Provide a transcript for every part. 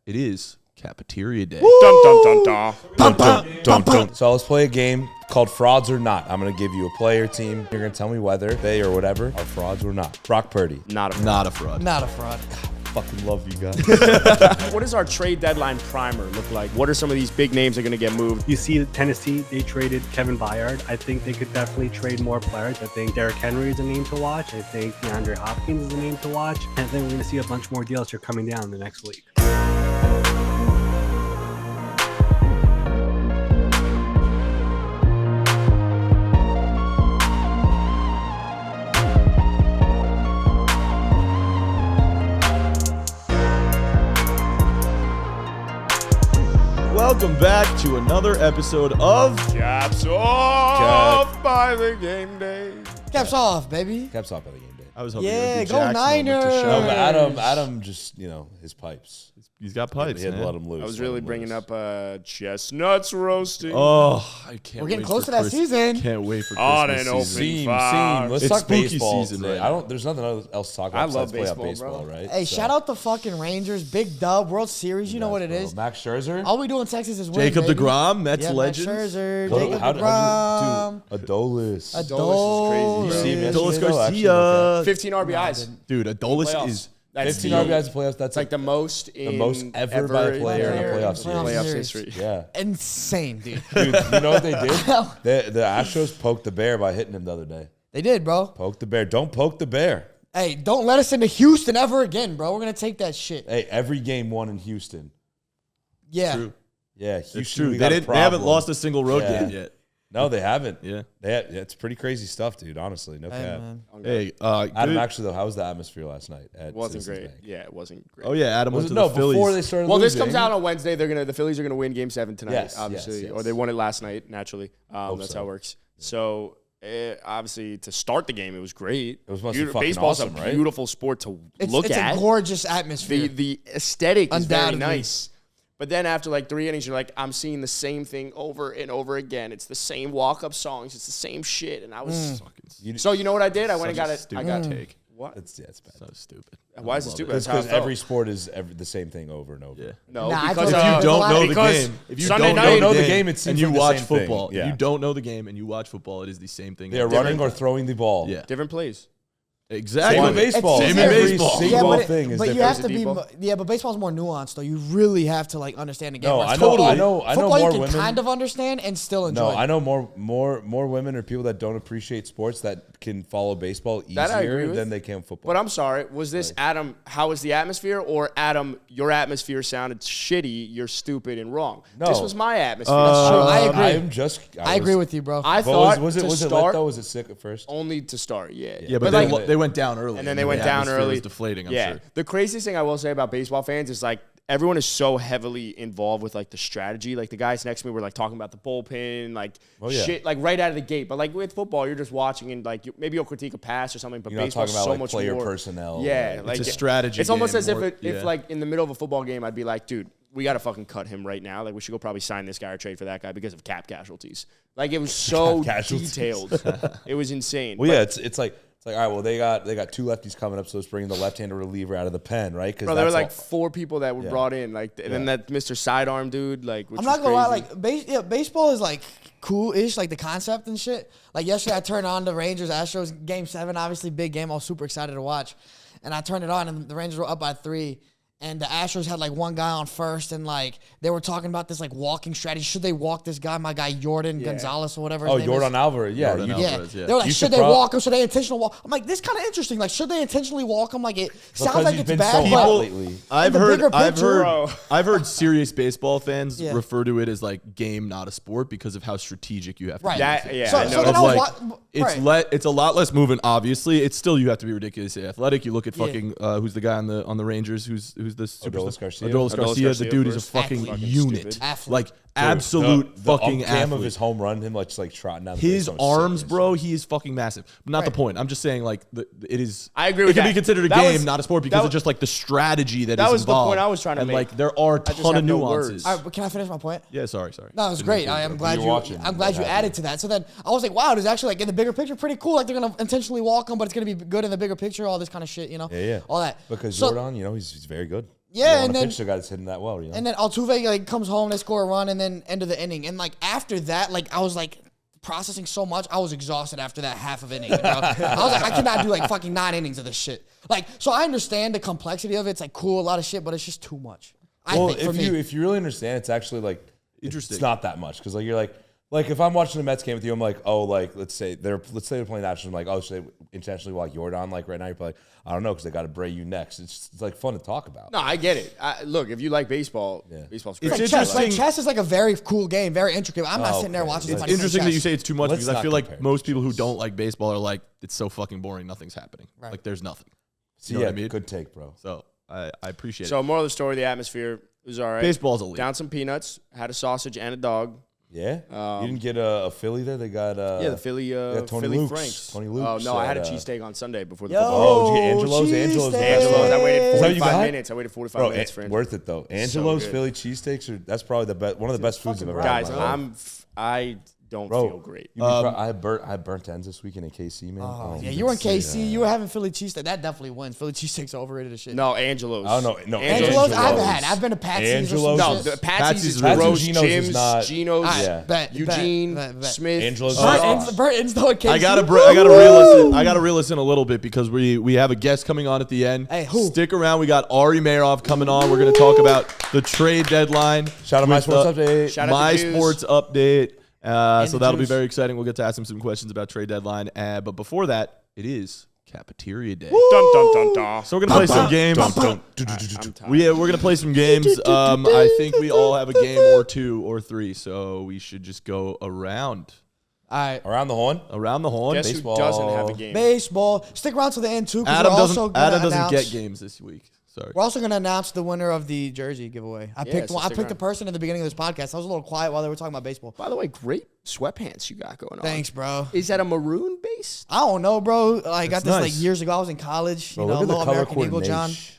It is Capeteria Day. Dun, dun, dun, dun. Dun, dun, dun, dun. So let's play a game called Frauds or Not. I'm going to give you a player team. You're going to tell me whether they or whatever are frauds or not. Brock Purdy. Not a Not a fraud. Not a fraud. Fucking love you guys. What does our trade deadline primer look like? What are some of these big names that are going to get moved? You see Tennessee, they traded Kevin Byard. I think they could definitely trade more players. I think Derrick Henry is a name to watch. I think DeAndre Hopkins is a name to watch. And I think we're going to see a bunch more deals here coming down in the next week. Welcome back to another episode of Caps off by the game day. Caps off, baby. Caps off by the game day. I was hoping Yeah, it would be go Jack's moment to Niners. show. No, but Adam just, his pipes. He's got pipes. He had to man. let him loose. I was let really him bringing loose. up chestnuts roasting. Oh, I can't. We're getting wait close for to that Chris- season. Can't wait for On Christmas and open. season. Seam. Five. Let's It's talk spooky baseball season today. right now. There's nothing else to talk about. I love besides play baseball, bro. right? Hey, So- shout out the fucking Rangers. Big dub, World Series. You know what it Bro. is. Max Scherzer. All we do in Texas is win, Jacob baby. DeGrom, Mets Yeah, legends. Max Scherzer, What- Jacob how'd DeGrom. you do? Adolis. Adolis is crazy, You bro. see him Adolis yesterday, though? Actually, Garcia. okay. 15 RBIs. Dude, Adolis Playoffs. is That's 15 the- RBIs in playoffs. That's It's like the most in the most ever by a player in a playoff series. playoff series. history. Yeah. Insane, dude. Dude, you know what they did? The Astros poked the bear by hitting him the other day. They did, bro. Poke the bear. Don't poke the bear. Hey, don't let us into Houston ever again, bro. We're going to take that shit. Hey, every game won in Houston. Yeah. true. Yeah, Houston. It's true. we They got a haven't problem. lost a single road Yeah. game yet. No, they haven't. Yeah. It's pretty crazy stuff, dude. Honestly, no Hey, cap. man. Hey, Adam, good- actually, though, how was the atmosphere last night? At It wasn't Citizens great. Bank? Yeah, it wasn't great. Oh yeah, Adam Was went it to no the Phillies. before they started Well, this losing? comes out on Wednesday. The Phillies are going to win Game 7 tonight, Yes, obviously, yes. or they won it last night. Naturally, Hope that's so. how it works. So, obviously, to start the game, it was great. It was must be fucking Baseball's awesome, a right? beautiful sport to It's look at. a gorgeous atmosphere. The aesthetic is very Undoubtedly. nice. But then after like 3 innings, you're like, I'm seeing the same thing over and over again. It's the same walk-up songs. It's the same shit. And I was so you know what I did? I went and got it. I got take. what? It's bad. So stupid. Why is it stupid? That's how I Because felt. every sport is the same thing over and over. Yeah. No, Nah, I because feel If like you it's don't know the because game, if you Sunday don't night- know the game, game, it seems and you like the watch same thing. football, Yeah. if you don't know the game and you watch football, it is the same thing. They are running or throwing the ball. Yeah, different plays. exactly. Same in baseball. Same in Every baseball. single but thing is but you different. have to be, Deepo? yeah, but baseball's more nuanced, though. You really have to, like, understand the game. No, Whereas I know. football- I know Football more you can women. kind of understand and still enjoy. No, I know more women or people that don't appreciate sports that can follow baseball That I agree easier with. than they can football. But I'm sorry. Was this Adam? How was the atmosphere? Or Adam, your atmosphere sounded shitty. You're stupid and wrong. No. This was my atmosphere. That's true. I agree. I am just. I agree with you, bro. I But thought was it to lit start though? Was it sick at first? only to start. Yeah. Yeah, but like, they went down early, and then they went the down atmosphere early. was deflating. I'm yeah. sure. The craziest thing I will say about baseball fans is like everyone is so heavily involved with like the strategy. Like the guys next to me were like talking about the bullpen, like yeah. shit, like right out of the gate. But like with football, you're just watching and like maybe you'll critique a pass or something. But You're not baseball's talking about, so like, much player more personnel, Yeah, like- like It's a strategy It's almost game, as if more- if like in the middle of a football game, I'd be like, dude, we got to fucking cut him right now. Like we should go probably sign this guy or trade for that guy because of cap casualties. Like it was so casualties. detailed. It was insane. Well, yeah, it's like all right. Well, they got two lefties coming up, so let's bring the left-handed reliever out of the pen, right? Because Bro, there were like 4 people that were brought in, like, and then that Mr. Sidearm dude, like, which I'm was not gonna lie, crazy. like baseball is like cool-ish, like the concept and shit. Like yesterday, I turned on the Rangers Astros Game 7, obviously big game. I was super excited to watch, and I turned it on, and the Rangers were up by 3. And the Astros had like one guy on first, and like they were talking about this like walking strategy. Should they walk this guy, my guy Jordan Gonzalez or whatever? His name Jordan is? Alvarez. Yeah, Jordan you- Alvarez. They were like, You should should they prob- walk him? Should they intentionally walk? I'm like, this kind of interesting. Like, should they intentionally walk him? Like, it sounds Because like he's it's been bad. so but hot People- lately. I've the heard, bigger I've picture- heard, Bro. I've heard serious baseball fans Yeah. refer to it as like game, not a sport, because of how strategic you have to Right. be. That, with it. yeah, So- I so know. then Of I was like, wa- it's right. it's a lot less movement. Obviously, it's still you have to be ridiculously athletic. You look at Yeah. fucking who's the guy on the Rangers? Who's the superstar? Adolis Garcia. Adolis Adolis Garcia. Garcia, The dude of is a course. fucking Athlete. unit, Stupid. Athlete. like absolute the fucking cam of athlete. his home run, him like trotting down the His base, arms, so bro, he is fucking massive. But not the Right. point. I'm just saying, like, it is. I agree It with can that. be considered a That game, was- not a sport, that because was- of just like the strategy that That is was the involved. point I was trying to and make. like, there are a just ton have of no nuances. words. All right, but can I finish my point? Yeah, sorry. No, it was great. I'm glad You're you. watching. I'm glad you What added to that. So then I was like, wow, it's actually like in the bigger picture pretty cool. Like they're gonna intentionally walk him, but it's gonna be good in the bigger picture. All this kind of shit, you know. Yeah. All that Because So- Jordan, he's very good. Yeah, and and then pitch the guy that's hitting that well, you know. And then Altuve like comes home, they score a run, and then end of the inning. And like after that, like I was like processing so much, I was exhausted after that half of inning. Bro. I was like, I cannot do like fucking 9 innings of this shit. Like, so I understand the complexity of it. It's like cool, a lot of shit, but it's just too much. Well, I think, if you really understand, it's actually like Interesting. It's not that much because like you're like if I'm watching the Mets game with you, I'm like, oh, like let's say they're playing Nationals, I'm like, oh, should they intentionally walk Jordan like right now? You're like, I don't know because they got to Bray you next. It's like fun to talk about. No, I get it. Look, if you like baseball, baseball's great. It's chess, interesting. Chess is like a very cool game, very intricate. I'm not sitting there watching It's somebody play interesting that chess. you say it's too much Let's because I not feel like compare most people who don't like baseball are like, it's so fucking boring, nothing's happening. Right. Like there's nothing. See, You know what I mean? good take, bro. So I appreciate So it. moral of the story, the atmosphere was all right. Baseball's elite. Down some peanuts, had a sausage and a dog. Yeah, you didn't get a Philly there. They got Yeah, the Philly, Tony Philly Luke's. Franks. Tony Oh Luke's no, I had a at, cheesesteak on Sunday before the Yo, football. Oh, did you get Angelo's? cheesesteak. Angelo's. I waited Is that what you 45 got? minutes. I waited 45 Bro, minutes for it. worth it though. Angelo's good. Philly cheesesteaks that's probably the best, one of the best foods I've ever had. Guys, in my life. I don't Bro, feel great. I had burnt ends this weekend in KC, man. Oh, yeah, you were in KC. You were having Philly cheesesteak. That definitely wins. Philly cheesesteaks are overrated as shit. No, Angelo's. I don't know. No, Angelo's, I haven't had. I've been to Patsy's. Angelo's. No, Or the some shit. Patsy's is Patsy's gross. Geno's is Jim's, not- Geno's, Yeah. Bet, Eugene, bet. Smith. Angelo's. Burnt ends though at KC. I gotta reel us in a little bit because we have a guest coming on at the end. Hey, who? Stick around. We got Ari Meirov coming on. We're gonna talk about the trade deadline. Shout out My with Sports the Update. Shout out My to Jews. Sports Update. So the that'll be Jews. very exciting. We'll get to ask him some questions about trade deadline. But before that, it is Capeteria Day. Dun, dun, dun, dun. So we're gonna play some games. I'm tired. We're gonna play some games. I think we all have a game or 2 or 3, so we should just go around All right. Around the horn. the horn. Guess Baseball. who doesn't have a game? Baseball. Stick around to the end too. 'Cause Adam we're also doesn't. gonna Adam doesn't announce, get games this week. Sorry. We're also going to announce the winner of the jersey giveaway. I picked so one. I stick picked a around. person at the beginning of this podcast. I was a little quiet while they were talking about baseball. By the way, great sweatpants you got going on. Thanks, bro. Is that a maroon base? I don't know, bro. I got this nice. like years ago. I was in college. Bro, You know, look at the little color American Eagle John. coordination.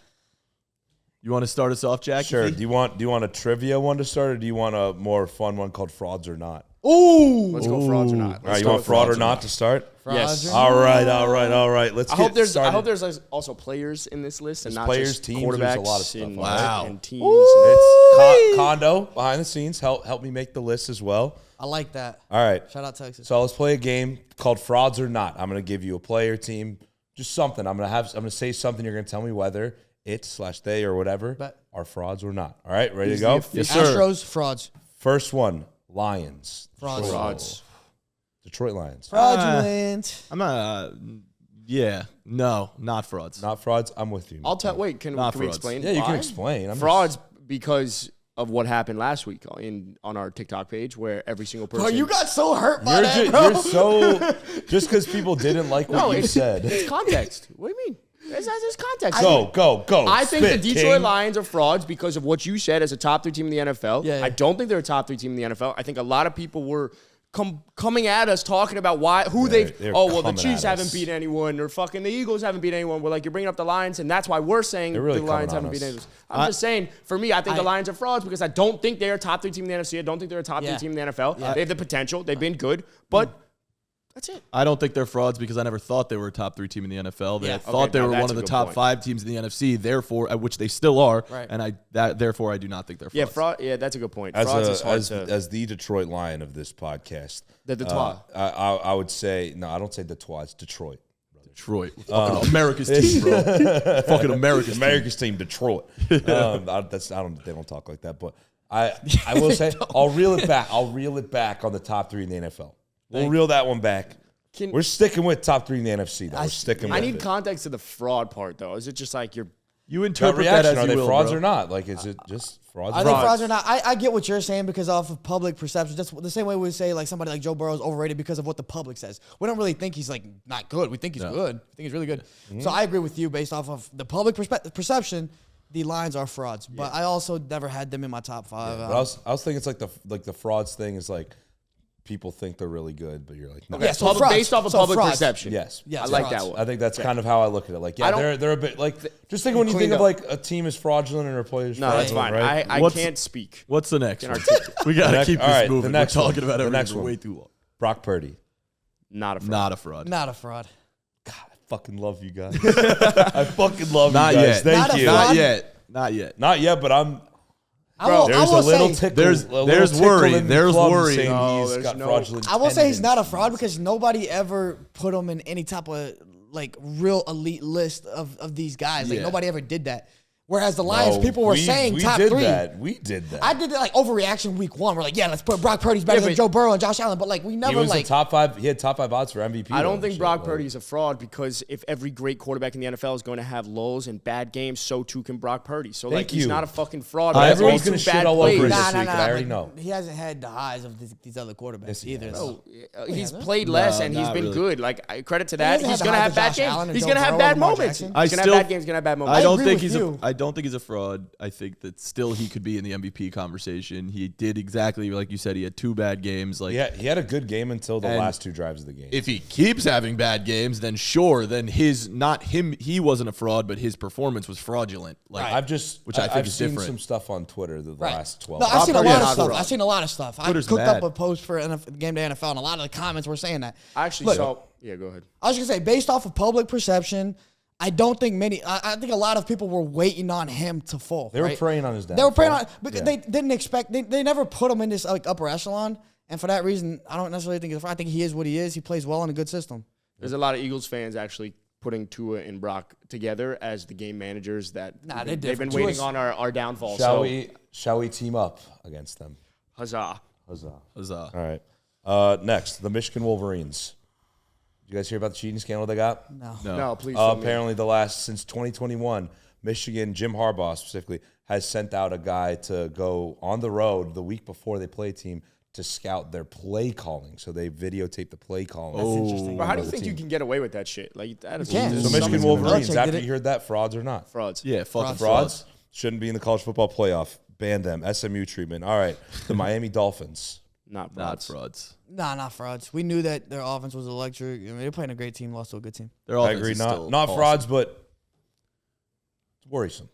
You want to start us off, Jack? Sure. Do you want a trivia one to start, or do you want a more fun one called frauds or not? Ooh. Let's go frauds or not. All right, Let's you go want with fraud or frauds not to start? Yes. Fraud. All right. Let's I get hope there's started. like, also players in this list and not players, just teams, quarterbacks there's a lot of stuff. and, Wow. and teams. It's Condo behind the scenes. Help me make the list as well. I like that. All right. Shout out Texas. So let's play a game called Frauds or Not. I'm gonna give you a player, team, just something. I'm gonna say something. You're gonna tell me whether it/they or whatever Bet. are frauds or not. All right, ready to go? Yes, sir. Astros, frauds. First one, Lions. Frauds. Frauds. Detroit Lions. Fraudulent. I'm not. Yeah. No, not frauds. Not frauds. I'm with you. I'll tell. Wait, can Not we frauds. explain? Yeah, you can why? explain. Frauds because of what happened last week on our TikTok page, where every single person. Bro, you got so hurt by You're, that, bro. you're so just because people didn't like what you said. It's context. What do you mean? There's context. Go. I think Spit, the Detroit King. Lions are frauds because of what you said as a top 3 team in the NFL. Yeah. I don't think they're a top 3 team in the NFL. I think a lot of people were coming at us talking about they're the coming Chiefs at haven't us. beat anyone or fucking the Eagles haven't beat anyone. We're like, you're bringing up the Lions, and that's why we're saying They're really the Lions coming on haven't beat us. anyone. I'm just saying, for me, I think the Lions are frauds because I don't think they're a top 3 team in the NFC. I don't think they're a top 3 Yeah. team in the NFL. Yeah. They have the potential. They've been good, but that's it. I don't think they're frauds because I never thought they were a top 3 team in the NFL. They Yeah. thought they now were that's one a of the good top point. 5 teams in the NFC. Therefore, which they still are. Right. And therefore I do not think they're frauds. Yeah, fraud. Yeah, that's a good point. As Frauds is hard as the Detroit Lion of this podcast, The Detroit. I would say no. I don't say Detroit. It's Detroit. Detroit. Fucking America's team, bro. Fucking America's team. America's team, Detroit. They don't talk like that. But I will say I'll reel it back. I'll reel it back on the top 3 in the NFL. We'll reel that one back. We're sticking with top 3 in the NFC. Though. We're sticking. I with need it. context to the fraud part, though. Is it just like you're You Gut interpret that reaction. as Are you they will, frauds bro. or not? Like, is it just frauds? Are they frauds or not? I get what you're saying because off of public perception. That's the same way we would say like somebody like Joe Burrow is overrated because of what the public says. We don't really think he's like not good. We think he's good. We think he's really good. So I agree with you based off of the public perception. The Lions are frauds, but I also never had them in my top 5. But I was thinking it's like the frauds thing is like people think they're really good, but you're like, no. Yeah, so frauds. based off of So public frauds. perception. Yes. Yeah, I like frauds. that one. I think that's kind of how I look at it. Like, I yeah, don't- they're a bit like just think when you think cleaned of up. like a team is fraudulent and a player is No, that's fine. fraudulent, right? I What's- can't speak. What's the next one? articulate. We got to next- keep all this right, the moving. next We're one. talking about The everything next for one. way too long. Brock Purdy. Not a fraud. Not a fraud. Not a fraud. God, I fucking love you guys. I fucking love Not you guys. yet. Thank Not a you. fraud. Not yet. Not yet. Not yet, but I'm. Bro, There's a little tickle. there's worry. There's worry. He's got fraudulent I will say he's not a tendencies. fraud because nobody ever put him in any type of like real elite list of these guys. Like Yeah. nobody ever did that. Whereas the Lions No, people were we saying top did 3. That. We did that. I did it like overreaction week 1. We're like, yeah, let's put Brock Purdy's better than Joe Burrow and Josh Allen. But like we never He was like the top 5. He had top 5 odds for MVP. I don't though, think shit, Brock like- Purdy is a fraud because if every great quarterback in the NFL is going to have lulls and bad games, so too can Brock Purdy. So like he's you. not a fucking fraud. I- but Everyone's only gonna two shit bad all over plays. it. Nah, this nah, week, nah. and I already but know. He hasn't had the highs of these other quarterbacks Yes, he either. has. So. He's played less and he's not been really. good. Like credit to He that. hasn't He's had the gonna highs have of bad Josh games. Allen and He's Joe gonna have Burrow bad and Lamar moments. Jackson. He's gonna have bad games. He's gonna have bad moments. I don't agree think with he's you. I don't think he's a fraud. I think that still he could be in the MVP conversation. He did exactly like you said. He had 2 bad games. Like Yeah, he had a good game until the And last 2 drives of the game. if he keeps having bad games, then sure, then not him. He wasn't a fraud, but his performance was fraudulent. Like which I think I've is seen different. some stuff on Twitter the last 12 No, I've seen a Purdy lot is of not stuff. fraud. I've seen a lot of stuff. I Twitter's cooked mad. up a post for Game Day NFL, and a lot of the comments were saying that. I actually Look, saw. Yeah, go ahead. I was gonna say, based off of public perception, I don't think many. I think a lot of people were waiting on him to fall. They were right? preying on his downfall. They were praying on because Yeah. they didn't expect. They never put him in this like upper echelon, and for that reason, I don't necessarily think. I think he is what he is. He plays well in a good system. There's a lot of Eagles fans actually putting Tua and Brock together as the game managers that Nah, they're they've been different. waiting Tua's- on our downfall. Shall we team up against them? Huzzah. Huzzah. Huzzah. All right. Next, the Michigan Wolverines. Did you guys hear about the cheating scandal they got? No, please. fill me in. Apparently, since 2021, Michigan, Jim Harbaugh specifically, has sent out a guy to go on the road the week before they play a team to scout their play calling. So they videotape the play calling. That's interesting. Bro, how do you think you can get away with that shit? Like that is can't. So Michigan Belichick Wolverines, did after it. you heard that, frauds or not? frauds. Yeah, fucking Frauds shouldn't be in the college football playoff. Ban them. SMU treatment. All right. The Miami Dolphins. Not Not frauds. frauds. Nah, not frauds. We knew that their offense was electric. I mean, they're playing a great team, lost to a good team. Their I offense agree. is Not still not awesome. frauds, but it's worrisome.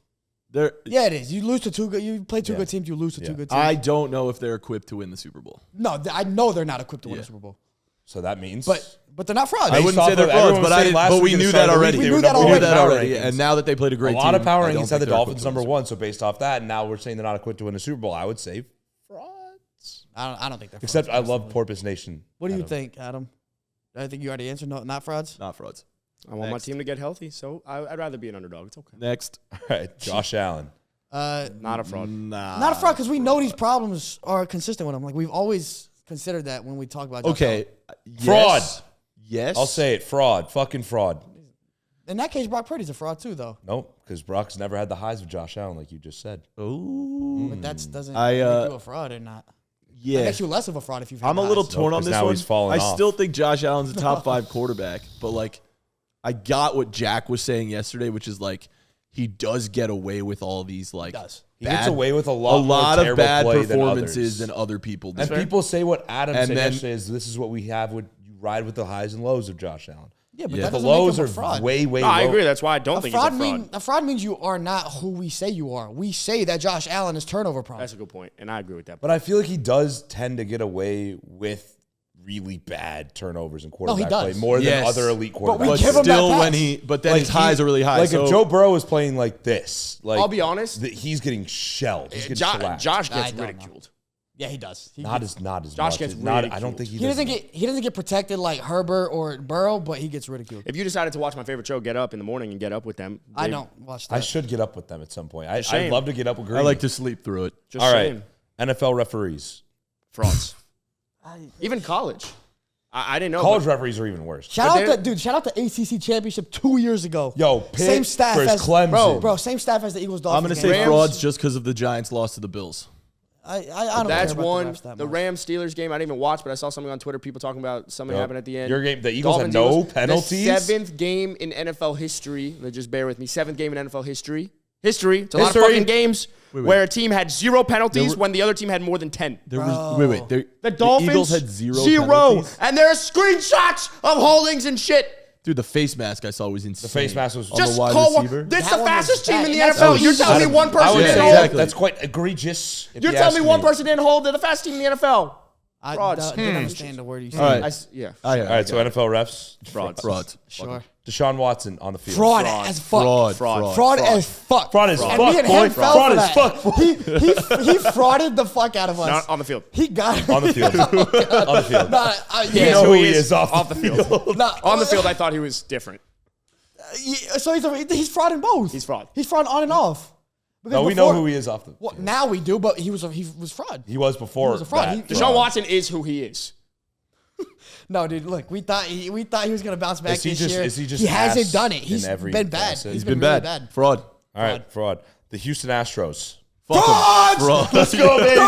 Yeah, it is. You lose to two good. You play two Yeah. good teams. You lose to two Yeah. good teams. I don't know if they're equipped to win the Super Bowl. No, I know they're not equipped to win Yeah. the Super Bowl. So that means. But they're not frauds. I wouldn't say they're frauds, but we knew that already. We knew that already. And now that they played a great a lot of team, power I don't rankings had the think they're Dolphins equipped to win number the 1. So based off that, and now we're saying they're not equipped to win a Super Bowl. I would say frauds. I don't think they're Except frauds. I love Porpoise Nation. What do you Adam. think, Adam? I think you already answered. No, not frauds. Super Bowl. Not frauds. I want Next. my team to get healthy, so I'd rather be an underdog. It's okay. Next. All right, Josh Allen. Not a fraud. Nah. Not a fraud because we know these problems are consistent with them. Like we've always considered that when we talk about Josh Okay. Fraud. Yes. I'll say it. Fraud. Fucking fraud. Allen. In that case, Brock Purdy's a fraud too, though. Nope, because Brock's never had the highs of Josh Allen, like you just said. Ooh. But that doesn't I, make you a fraud or not. That Yeah. makes you less of a fraud if you've had I'm a the little highs. torn on because this now one. he's fallen I off. still think Josh Allen's a top 5 quarterback, but like I got what Jack was saying yesterday, which is like he does get away with all these like does. He gets away with a a lot lot more of terrible bad play than performances others. than other people do. And people say what Adam And said then- yesterday is this is what we have when you ride with the highs and lows of Josh Allen. Yeah, but Yeah. that The doesn't make lows him are a fraud. way No, I low. agree. That's why I don't A think he's a fraud, fraud. a fraud means you are not who we say you are. We say that Josh Allen is turnover prone. That's a good point, and I agree with that. But I feel like he does tend to get away with really bad turnovers in quarterback play does. more Yes. than other elite we quarterbacks. But give him that still, pass. but then his highs are really high. Like so if Joe Burrow is playing like this, like I'll be honest. he's getting shelled. He's getting shellacked. Josh I gets don't know. ridiculed. Yeah, he does. Not as Josh much. gets Not, I ridiculed. don't think He doesn't get protected like Herbert or Burrow, but he gets ridiculed. If you decided to watch my favorite show, Get Up in the morning and get up with them, I they- don't watch that. I should get up with them at some point. I'd shame. love to get up with Green. I like to sleep through it. Just All right, saying. NFL referees. Frauds. Even college. I didn't know. College but referees are even worse. Shout But out they're- to dude. Shout out to ACC championship 2 years ago. Yo, Pitt same staff versus as Clemson. Bro, same staff as the Eagles. Dolphins. I'm going to game. say Rams- frauds just because of the Giants lost to the Bills. I don't That's care about one. The, refs that The much. Rams Steelers game I didn't even watch, but I saw something on Twitter. People talking about something Yep. happened at the end. Your game, the Eagles had Dolphins, no Eagles. penalties. The 7th game in NFL history. Just bear with me. 7th game in NFL history. History. It's a lot of History. fucking games where a team had 0 penalties when the other team had more than 10. There was wait. The Dolphins Eagles had zero. zero, penalties? and there's screenshots of holdings and shit. Dude, the face mask I saw was insane. The face mask was on Just the wide call one. receiver. This That the one was fastest team bad. in the That's- NFL. that You're was- telling me one I person would didn't say hold. exactly. that's quite egregious. if You're you telling ask me one me. person didn't hold. They're the fastest team in the NFL. I Frauds. didn't understand the word you said. All right. Yeah. All right, so NFL refs. Frauds. Frauds. Sure. Deshaun Watson on the field. Fraud as fuck. Fraud As fuck. Fraud as And fuck, me and boy. him fell Fraud for as that. fuck. He frauded the fuck out of us. Not on the field. He got On the field. On the field. yeah. You know who he is off the field. On the field, I thought he was different. So he's frauding both. He's fraud. He's fraud on and off. Because No, we know who he is off the Well, field. now we do, but he was fraud. He was before. He was a fraud. that. Deshaun Watson is who he is. No, dude. Look, we thought he was gonna bounce back Is he this just- year. is he just he hasn't ass done it. in He's every been bad. facet? He's Been been really bad. bad. Fraud. All right, fraud. The Houston Astros. Fuck 'em. Fraud. Let's go, baby.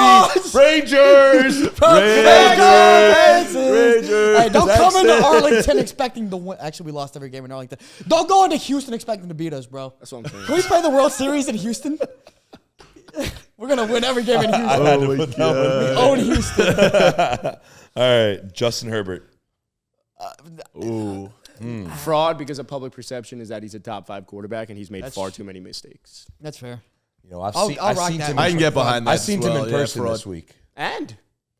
Rangers. Rangers. Hey, don't come into Arlington expecting to win. Actually, we lost every game in Arlington. Don't go into Houston expecting to beat us, bro. That's what I'm saying. Can we play the World Series in Houston? We're gonna win every game in Houston. I had to my put that one God. in. Own Houston. All right, Justin Herbert. Ooh. Fraud because of public perception is that he's a top 5 quarterback and he's made far too many mistakes. That's fair. You know, I've I'll seen rock him. that. I can get behind that. I've seen as well. him in Yeah, person fraud. this week. And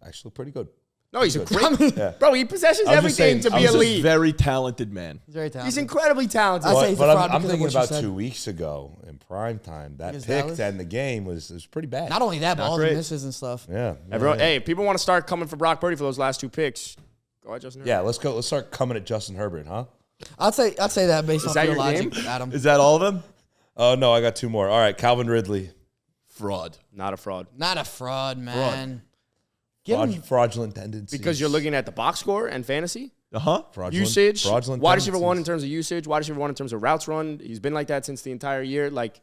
Actually, pretty good. no, he's a great Yeah. bro. He possesses I was everything just saying, to I be was just elite. Very talented man. He's very talented. He's incredibly talented. I'd say he's a But fraud I'm because of thinking what you about said. 2 weeks ago in prime time. That Against pick Dallas? to end the game was pretty bad. Not only that, but all the great. misses and stuff. Yeah. Everyone, yeah. hey, if people want to start coming for Brock Purdy for those last 2 picks. Go ahead, Justin. Yeah, let's go. Let's start coming at Justin Herbert, huh? I'd say that based off that your your logic, game? Adam. Is that all of them? Oh, no, I got 2 more. All right, Calvin Ridley. Fraud. Not a fraud. Not a fraud, man. Give him Fraudulent tendencies. Because you're looking at the box score and fantasy fraudulent, usage. Fraudulent Wide receiver 1 in tendencies. terms of usage. Wide receiver 1 in terms of routes run. He's been like that since the entire year. Like,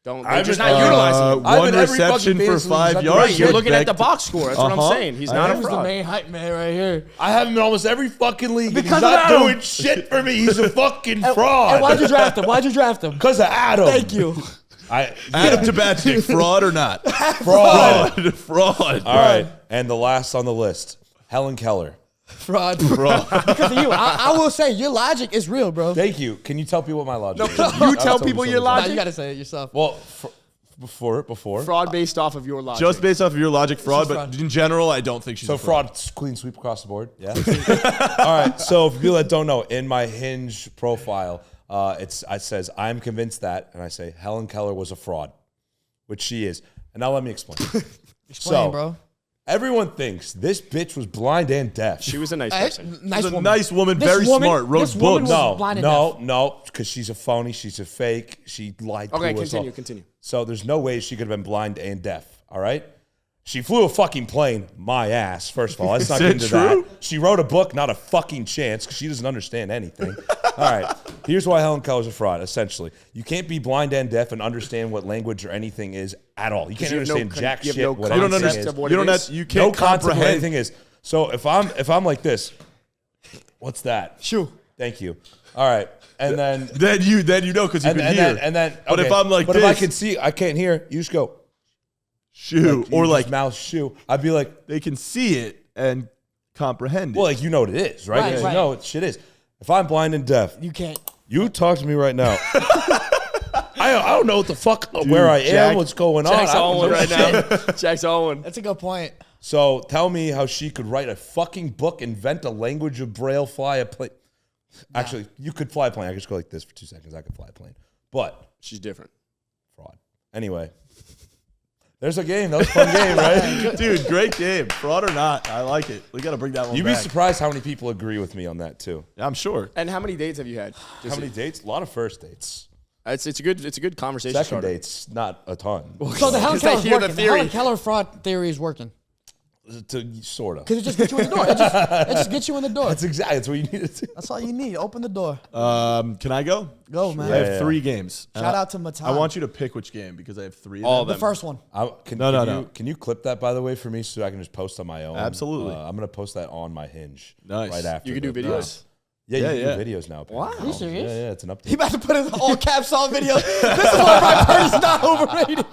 they're I've just been- not utilizing him. I've One been every reception fucking for fantasy 5 league. yards. Right, you're looking at the Beck- box score. That's what I'm saying. He's not a Who's the fraud. main hype man right here. I have him in almost every fucking league. And he's Because of not Adam. doing shit for me. He's a fucking And fraud. why'd you draft him? Why'd you draft him? Because of Adam. Thank you. Adam Tabachnik, fraud or not? Fraud. Fraud. All right, and the last on the list, Helen Keller. Fraud. Fraud. Because of you. I will say, your logic is real, bro. Thank you. Can you tell people what my logic is? You tell people your Nah, logic. you got to say it yourself. Well, before. Fraud based off of your logic. Just based off of your logic, fraud. She's But fraud. in general, I don't think she's So a fraud. fraud, clean sweep across the board. Yeah. All right. So for people that don't know, in my Hinge profile, it says I'm convinced that, and I say Helen Keller was a fraud, which she is. And now let me explain. Explain, bro. Everyone thinks this bitch was blind and deaf. She was a nice Hey, person. nice She's a woman. nice woman, This very woman- smart, wrote this woman books. was blind and No, because she's a phony. She's a fake. She lied Okay, to us all. continue. So there's no way she could have been blind and deaf. All right. She flew a fucking plane, my ass. First of all, let's not Is get it into true? that. She wrote a book, not a fucking chance, because she doesn't understand anything. All right. Here's why Helen Keller's a fraud. Essentially, you can't be blind and deaf and understand what language or anything is at all. You can't you have no understand con- jack you have shit. no what You don't anything understand. is. of what You it don't have. is. You No can't concept of what comprehend. anything is. So if I'm like this, what's that? Shoe. Thank you. All right. And then Then you know because you and, can and hear. then and then But if okay. I'm like but if I this- can see, I can't hear. You just go shoe you or just like mouth shoe. I'd be like, they can see it and comprehend it. well, like you know what it is, right? Right, You right. know what shit is. If I'm blind and deaf, You can't. you talk to me right now. I don't know what the fuck where I am, Jack- what's going on. Jack's I don't on one know right shit. now. Jack's on one. That's a good point. So tell me how she could write a fucking book, invent a language of Braille, fly a plane. Actually, you could fly a plane. I could just go like this for 2 seconds. I could fly a plane. But She's different. fraud. Anyway, there's a game. That was a fun game, right? Dude, great game. Fraud or not, I like it. We got to bring that one You'd be back. surprised how many people agree with me on that too. I'm sure. And how many dates have you had? How many dates? A lot of first dates. It's a good conversation Second starter. dates, not a ton. So the Helen 'Cause they Keller's hear the working. The theory. Helen Keller fraud theory is working. Sort of. Because it just gets you in the door. It just gets you in the door. That's exactly. That's what you need to do. That's all you need. Open the door. Can I go? Go, man. I have Yeah. 3 games. Shout out to Matan. I want you to pick which game because I have 3 of All them. of the them. first one. Can you clip that, by the way, for me so I can just post on my own? Absolutely. I'm going to post that on my Hinge. Nice. Right after. You can do the- videos? Yeah, Yeah, you yeah. can do videos now. Wow. apparently. Are you serious? Yeah, it's an update. He about to put his all caps on video. This is why Brock Purdy's not overrated.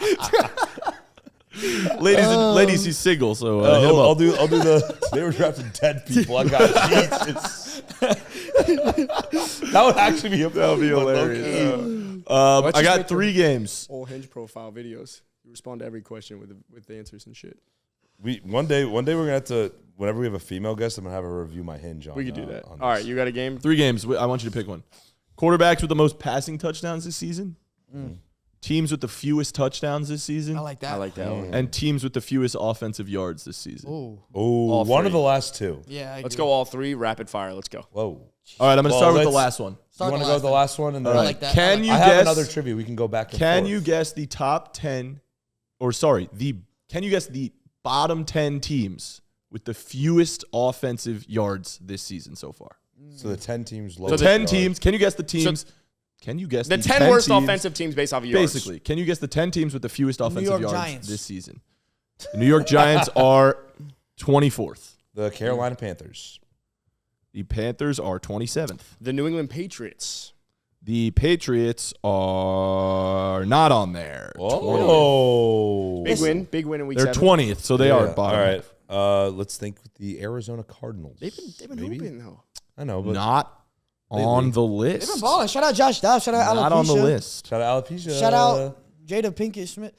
Ladies, he's single, so hit him I'll up. do the. They were drafting dead people. I got Jesus. That would actually be That would be hilarious. I just got make 3 games. Whole Hinge profile videos. You respond to every question with the answers and shit. One day we're gonna have to. Whenever we have a female guest, I'm gonna have her review my hinge on. We could do that. All right, you got a game? 3 games. I want you to pick one. Quarterbacks with the most passing touchdowns this season. Teams with the fewest touchdowns this season. I like that. I like that one. And teams with the fewest offensive yards this season. Ooh. Oh, one of the last 2. Yeah. Let's go all 3 rapid fire. Let's go. Whoa. All right, I'm going to start with the last one. You want to go with the last one? And then I like that. Can you I guess? have another trivia. We can go back and Can forth. you guess the top 10? Or sorry, can you guess the bottom 10 teams with the fewest offensive yards this season so far? So the 10 teams. The 10 teams. Can you guess the teams? Can you guess The the 10 worst teams, offensive teams based off of yards. Basically, can you guess the 10 teams with the fewest offensive York yards Giants. this season? The New York Giants are 24th. The Carolina Panthers. The Panthers are 27th. The New England Patriots. The Patriots are not on there. Oh. Big win in week They're 7. 20th, so they are bottom. All right. Let's think the Arizona Cardinals. They've been hooping though. I know, but Not on the They've list. been balling. Shout out Josh Dobbs. Shout out Not Alopecia. on the list. shout out Alopecia. Shout out Jada Pinkett Smith.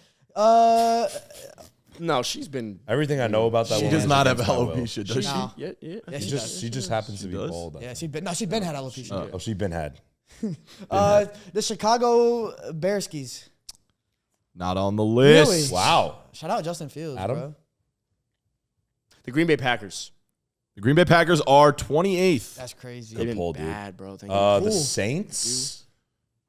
No, she's been. Everything I know about that She woman does is not have against my will. alopecia, does she? No. Yeah. Yeah, She just happens to be does? bald. Yeah, she's been had alopecia. Oh, she been had. The Chicago Bearskis. Not on the list. Really? Wow. Shout out Justin Fields, Adam? bro. The Green Bay Packers. The Green Bay Packers are 28th. That's crazy. They've Good been pull, dude. bad, bro. Thank The you. Saints.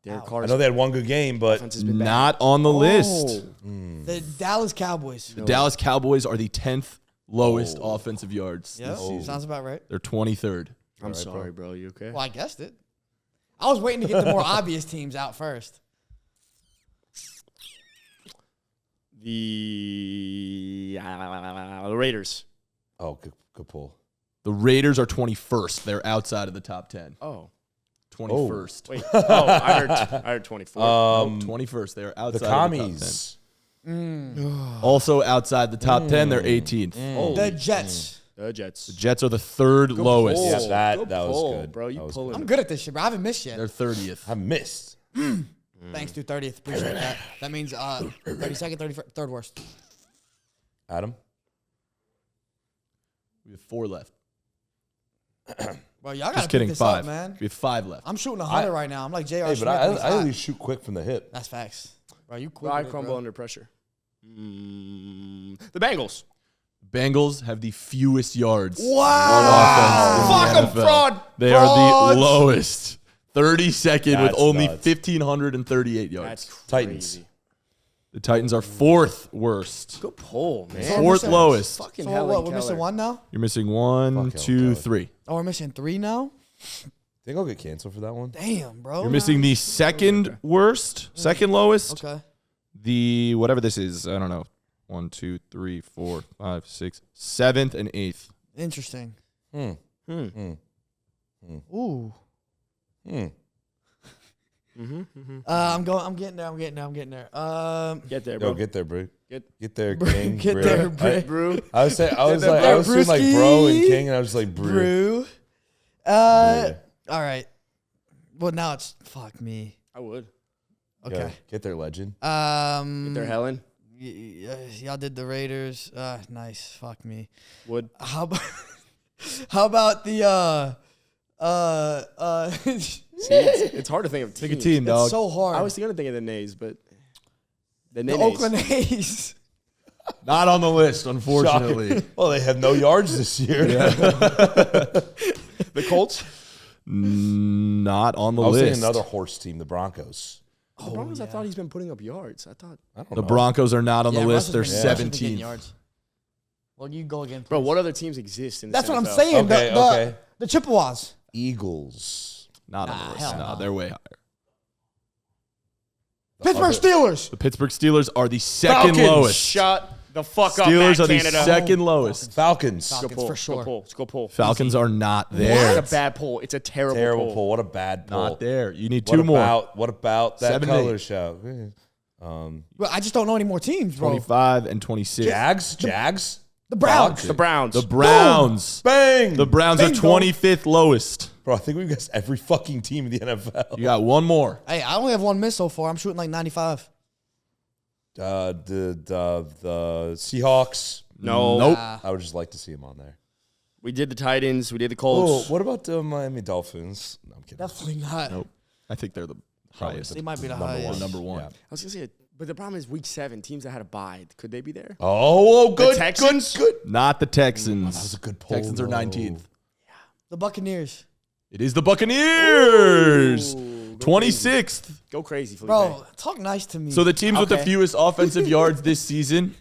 Derrick I Carr's know they had one good game, but offense has been bad. Not on the list. The Dallas Cowboys. The Dallas Cowboys are the 10th lowest offensive yards Yeah, this season. sounds about right. They're 23rd. I'm sorry, bro. You okay? Well, I guessed it. I was waiting to get the more obvious teams out first. The Raiders. oh, good pull. The Raiders are 21st. They're outside of the top 10. Oh, 21st. wait. Oh, I heard 24. 21st. They're outside The of the top 10. commies. Also outside the top 10, they're 18th. The Jets. The Jets. The Jets are the 3rd lowest. Yeah, that Good was pull, good. bro. That You was pulling. I'm good at this shit, bro. I haven't missed yet. They're 30th. I missed. Thanks to 30th. Appreciate that. That means 32nd, 33rd, third worst. Adam. We have 4 left. Bro, y'all gotta Just pick kidding. this 5. up, man. We have 5 left. I'm shooting 100 right now. I'm like J.R. Hey, Smith. but I when he's at hot. least shoot quick from the hip. That's facts. Bro, you quick. I with it, crumble bro. under pressure. The Bengals. Bengals have the fewest yards. Wow. Fuck them, 'em, fraud. They are Frauds. the lowest. 32nd with That's only nuts. 1,538 yards. That's crazy. Titans. The Titans are 4th worst. Good pull, man. So 4th missing- lowest. Fucking So Helen what? We're Keller. missing one now? You're missing 1, Fuck 2, Keller. 3. Oh, we're missing 3 now? Think I'll get canceled for that one. Damn, bro. You're missing the second worst, second lowest. Okay. The whatever this is, I don't know. 1, 2, 3, 4, 5, 6, 7th and 8th. Interesting. Hmm. Ooh. Hmm. I'm getting there. Get there, Yo, bro. get there, bro. Get- Get there, King. Get bro. there, bro. Brew. I was saying, I was there, like, I was saying like brewski. bro and King, and I was like brew. Brew. All right. Well, now it's fuck me. I would. Yeah, Okay. get there, legend. Get there, Helen. Y'all did the Raiders. Nice. Fuck me. Would. How about how about the See, it's hard to think of Pick a teams. team, dog. It's so hard. I was going to think of the Nays, but the the Nays. Oakland A's. Not on the list, unfortunately. Well, they have no yards this year. The Colts. Not on the I was list. thinking another horse team, the Broncos. The Broncos, I thought he's been putting up yards. I I don't The know. Broncos are not on the list. They're Russell's been getting 17th. yards. Well, you go again, Bro, please. what other teams exist in this That's what I'm NFL? saying. Okay, the, okay. the Chippewas. Eagles. Not on the Nah, list. hell No, no. they're way higher. Pittsburgh Steelers. The Pittsburgh Steelers are the second Falcons. lowest. Shut the fuck up, Steelers Matt are the Canada. second lowest. Falcons. Go Falcons pull, for sure. Go pull. Let's go pull. Falcons are not there. It's a bad pull. It's a terrible, Terrible pull. What a bad pull. Not there. You need What 2 more. What about that 7 and color 8. show? Well, I just don't know any more teams, bro. 25 and 26. Jags? The Browns. The Browns. The Browns. Bang! The Browns are Bingo. 25th lowest. Bro, I think we've got every fucking team in the NFL. You got 1 more. Hey, I only have 1 miss so far. I'm shooting like 95. The Seahawks. No. Nope. I would just like to see him on there. We did the Titans. We did the Oh, Colts. what about the Miami Dolphins? No, I'm kidding. Definitely not. Nope. I think they're the highest. They might be the Number highest. one. Number one. Yeah. I was going to say, but the problem is week 7, teams that had a bye. Could they be there? Oh, good. Texans? Good. Not the Texans. That was a good poll. Texans are though. 19th. The Buccaneers. It is the Buccaneers. Ooh, 26th. Go crazy, Felipe. Bro, talk nice to me. So the teams with the Okay. fewest offensive yards this season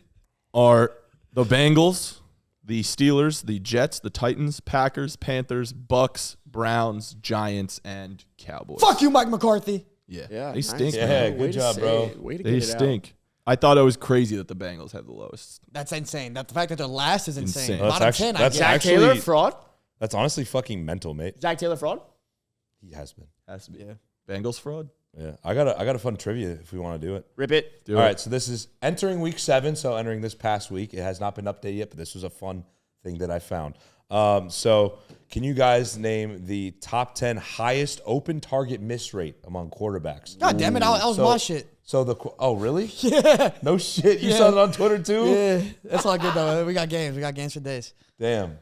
are the Bengals, the Steelers, the Jets, the Titans, Packers, Panthers, Bucks, Browns, Giants, and Cowboys. Fuck you, Mike McCarthy. Yeah, Yeah, they stink. Yeah, man. good job, bro. Way to They get it stink. I thought it was crazy that the Bengals have the lowest. That's insane. That the fact that they're last is insane. Insane. That's Bottom actually- 10, I that's get. Zach actually- Taylor, fraud? That's honestly fucking mental, mate. Zach Taylor, fraud? He has been. Has to be. Bengals fraud. Yeah. I got a fun trivia if we want to do it. Rip it. Do All it. right, so this is entering week 7, so entering this past week. It has not been updated yet, but this was a fun thing that I found. So can you guys name the top 10 highest open target miss rate among quarterbacks? God damn it, that was So- my shit. So oh really? Yeah. No shit. You saw it on Twitter too? Yeah, that's all good though. We got games. We got games for days. Damn.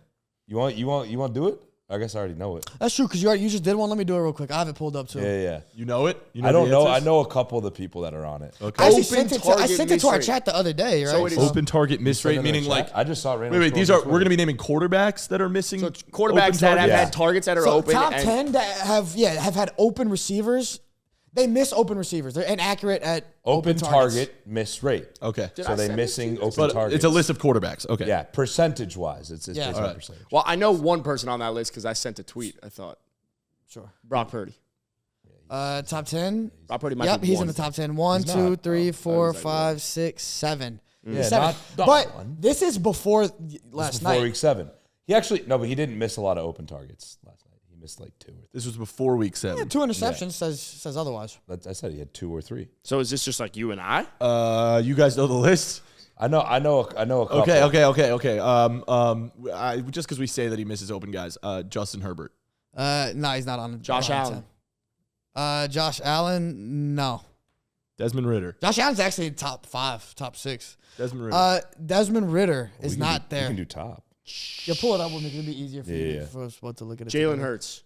You want to do it? I guess I already know it. That's true because you just did one. Let me do it real quick. I have it pulled up too. Yeah. You know it? You I don't the know. I answers? know a couple of the people that are on it. Okay. I actually Open sent it. I target sent it to our miss rate. chat the other day. Right? So it is- Open target miss Send rate, it in the meaning chat. like. I just saw it right. Wait. These are we're gonna be naming quarterbacks that are missing. So quarterbacks open that have targets? Yeah. had targets that are So open. top and 10 that have had open receivers. They miss open receivers. They're inaccurate at open targets. target miss rate. Okay. So they missing open But targets. it's a list of quarterbacks. Okay. Yeah, percentage wise, it's Yeah. based All on right. percentage. Well, I know one person on that list because I sent a tweet. I thought Sure. Brock Purdy. Top 10. Brock Purdy might Yep, be he's one. in the top 10. 1, He's 2, not. 3, 4, like 5, 6, 7. Yeah, 7. not But one. this is before last Before night. week 7. He actually but he didn't miss a lot of open targets last night. He missed like 2 or 3. This was before week Yeah, 7. 2 interceptions says otherwise. I said he had 2 or 3. So is this just like you and I? You guys know the list? I know a couple. Okay. Just because we say that he misses open guys, Justin Herbert. No, he's not on. Josh on Allen. 10. Josh Allen, no. Desmond Ritter. Josh Allen's actually top 5, top 6. Desmond Ritter. Desmond Ritter is We can not do- there. We can do top. Yeah, pull it up with me. It'll be easier for Yeah, you yeah. for us both to look at it. Jalen together. Hurts.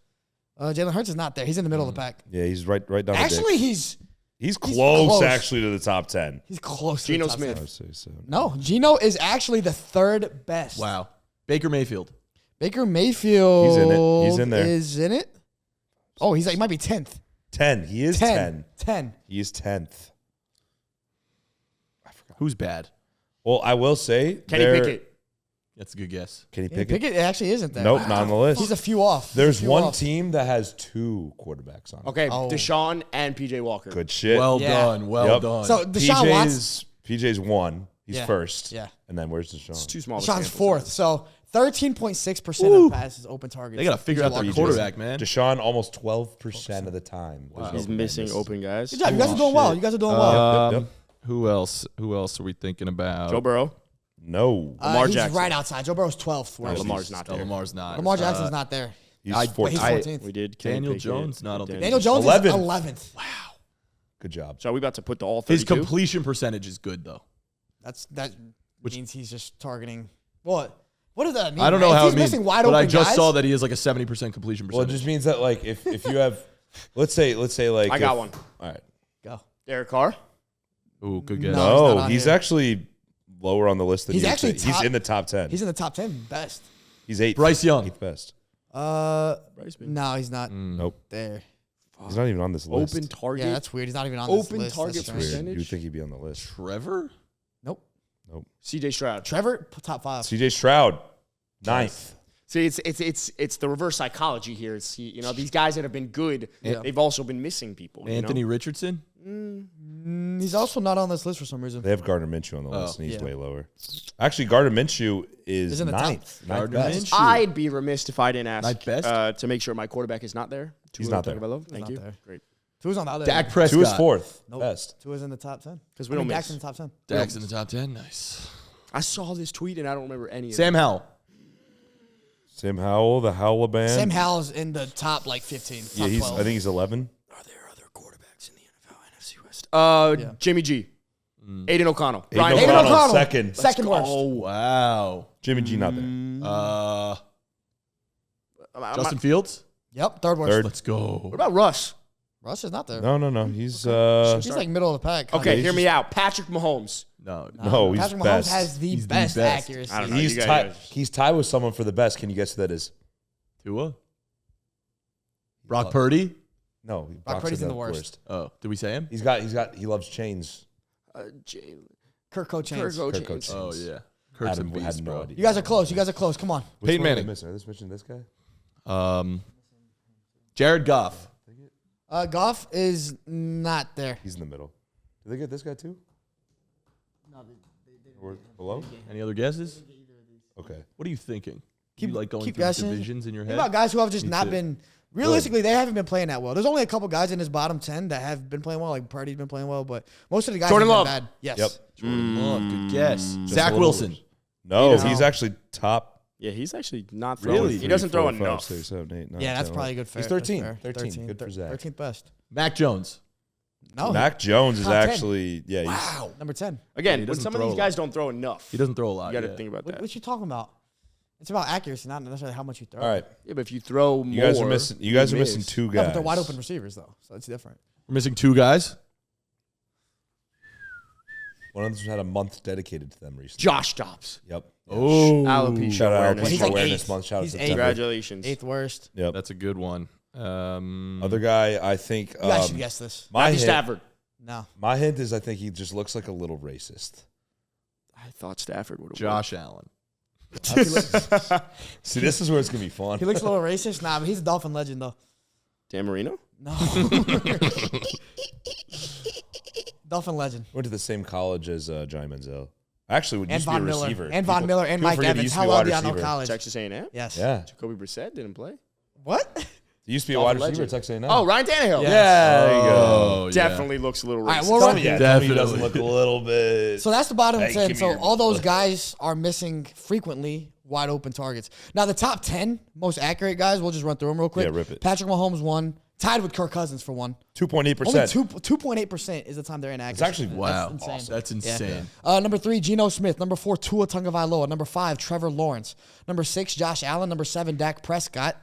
Jalen Hurts is not there. He's in the middle of the pack. Yeah, he's right down the Actually, dick. close He's close, close. actually, to the top 10. he's close. Geno to the top Smith. 10. I'd say so. No, Geno is actually the 3rd best. Wow. Baker Mayfield. Baker Mayfield. He's in it. He's in there. Is in it. Oh, he might be 10th. 10. He is 10. 10. He is 10th. Who's bad? Well, I will say Kenny Pickett. That's a good guess. Kenny Yeah, Pickett? Pickett actually isn't there. Nope, not on the list. He's a few off. He's a There's few one off. team that has 2 quarterbacks on it. Okay, Oh. Deshaun and PJ Walker. Good shit. Well Yeah. done. Well Yep. done. So Deshaun Watson. PJ's 1. He's Yeah. first. Yeah. And then where's Deshaun? It's too small. of a Deshaun's sample 4th. size. So 13.6% of passes open targets. they got to figure out their PJ quarterback, man. Deshaun almost 12% of the time. There's He's no missing miss. open guys. Good job. You guys are doing well. You guys are doing well. Yep. Who else? Who else are we thinking about? Joe Burrow. No. Lamar he's Jackson. right outside. Joe Burrow's 12th. No, Lamar's not Oh, there. Lamar's not. Lamar Jackson's not there. He's I- But 14. he's 14th. We did. Kenny Daniel Pickett. Jones? No, I don't think Daniel Jones 11th. is 11th. Good job. So are we about to put the all His 32? completion percentage is good, though. That means he's just targeting. What? What does that mean? I don't know man? If how he's it means, missing wide but open I just guys, saw that he has like a 70% completion Well, it percentage. just means that like if you have, let's say like I got if- one. All right. Go. Derek Carr. Ooh, good guess. No. he's not No, on he's here. actually lower on the list than He's you would actually think. He's top- in the top 10. He's in the top 10 best. He's 8th. Bryce Young. 8th best. No, he's not Nope. there. He's not even on this list. Open target. Yeah, that's weird. He's not even on this Open list. target That's Weird. strange. percentage. You would think he'd be on the list. Trevor? Nope. Nope. CJ Stroud. Trevor, top 5. CJ Stroud, 9th. See, it's the reverse psychology here. It's these guys that have been good, Yeah. they've also been missing people. you know? Anthony Richardson? He's also not on this list for some reason. They have Gardner Minshew on the list, and he's yeah. way lower. Actually, Gardner Minshew is in the top. 9th. Gardner best. Minshew. I'd be remiss if I didn't ask Ninth best? to make sure my quarterback is not there. He's not there. Thank not you. there. Great. Tua's on the other. Dak end. Prescott. 2 is 4th. Nope. Best. Tua's in the top 10. 'Cause we don't Dak's miss. in the top 10. Dak's in the top 10. Nice. I saw this tweet and I don't remember any of Sam Howell. Sam Howell, the Howell band. Sam Howell's in the top 15. Top Yeah, I 12. think he's 11. it. Are there other quarterbacks in the NFL NFC West? Jimmy G. Aiden O'Connell. Aiden Aiden O'Connell. second. Second worst. Oh, wow. Jimmy G not there. Justin Fields? Yep, third worst. Third. Let's go. What about Russ? Russ is not there. No. He's He's like middle of the pack. Okay, he's hear me out. Patrick Mahomes. No. no, he's Patrick Mahomes best. has the He's the best best. accuracy. I don't know. He's You tied. guys- He's tied with someone for the best. Can you guess who that is? Tua? Brock Purdy? No, Brock Purdy's in the worst. Oh, did we say him? He loves chains. Kirk Cochains. Kirk Coach. Oh, yeah. Kirk's a beast, had no bro. idea. You guys are close. You guys are close. Come on. Which Peyton one are they Manning. missing? Are they missing this guy? Jared Goff. Goff is not there. He's in the middle. Did they get this guy too? Or below? Any other guesses? Okay. What are you thinking? Keep- you like going keep through guessing. divisions in your Think head? about guys who have just Me not too. been. Realistically, they haven't been playing that well. There's only a couple guys in his bottom 10 that have been playing well. Like Purdy's been playing well, but most of the guys Jordan have Love. been bad. Yes. Yep. Jordan Love, good guess. Just Zach a little Wilson. No, No. he's actually top. Yeah, he's actually not throwing. Really? He doesn't throw 3, 4, 5, enough. 6, 7, 8, 9, Yeah, that's 10, probably 11. good. Fair. He's 13. That's fair. 13. Good for Zach. 13th best. Mac Jones. No. Mac Jones is Top 10. actually he's Wow. Number 10. Again, He when doesn't some of throw these a guys lot. don't throw enough, He doesn't throw a lot. you got to yeah. think about that. What you talking about? It's about accuracy, not necessarily how much you throw. all right. Yeah, but if you throw more, You guys are missing. You guys are missing miss. two No, guys. but they're wide open receivers, though, so it's different. We're missing two guys. One of them had a month dedicated to them recently. Josh Dobbs. Yep. Oh, Alopecia Shout out awareness. Alopecia He's like Awareness eighth. Month. Shout out He's to eighth. September. Congratulations. 8th worst. Yep. that's a good one. Other guy, I think. You guys should guess this. My Matthew hint, Stafford. No. my hint is I think he just looks like a little racist. I thought Stafford would have. Josh Allen. See, this is where it's gonna be fun. He looks a little racist. Nah, but he's a Dolphin legend, though. Dan Marino. No. Dolphin legend. Went to the same college as Johnny Manziel. Actually, would And used to be a Von Miller. receiver. And Von Miller and people Mike forget he Evans. used to How be a well wide do y'all know receiver. college? Texas A&M. Yes. Yeah, Jacoby Brissett didn't play. What? he used to be a Dolphin wide receiver legend. at Texas A&M. Oh, Ryan Tannehill. Yeah. yeah, there you go. Oh, yeah. Definitely looks a little All right, racist. well, Tell me, tell me he Definitely. doesn't look a little bit. So that's the bottom Hey, 10. give me So your- all those guys are missing frequently wide open targets. Now, the top 10 most accurate guys, we'll just run through them real quick. Yeah, rip it. Patrick Mahomes, 1. Tied with Kirk Cousins for 1. 2.8%. Only 2.8% is the time they're inaccurate. It's actually Wow. That's insane. That's insane. Number 3, Geno Smith. Number 4, Tua Tagovailoa. Number 5, Trevor Lawrence. Number 6, Josh Allen. Number 7, Dak Prescott.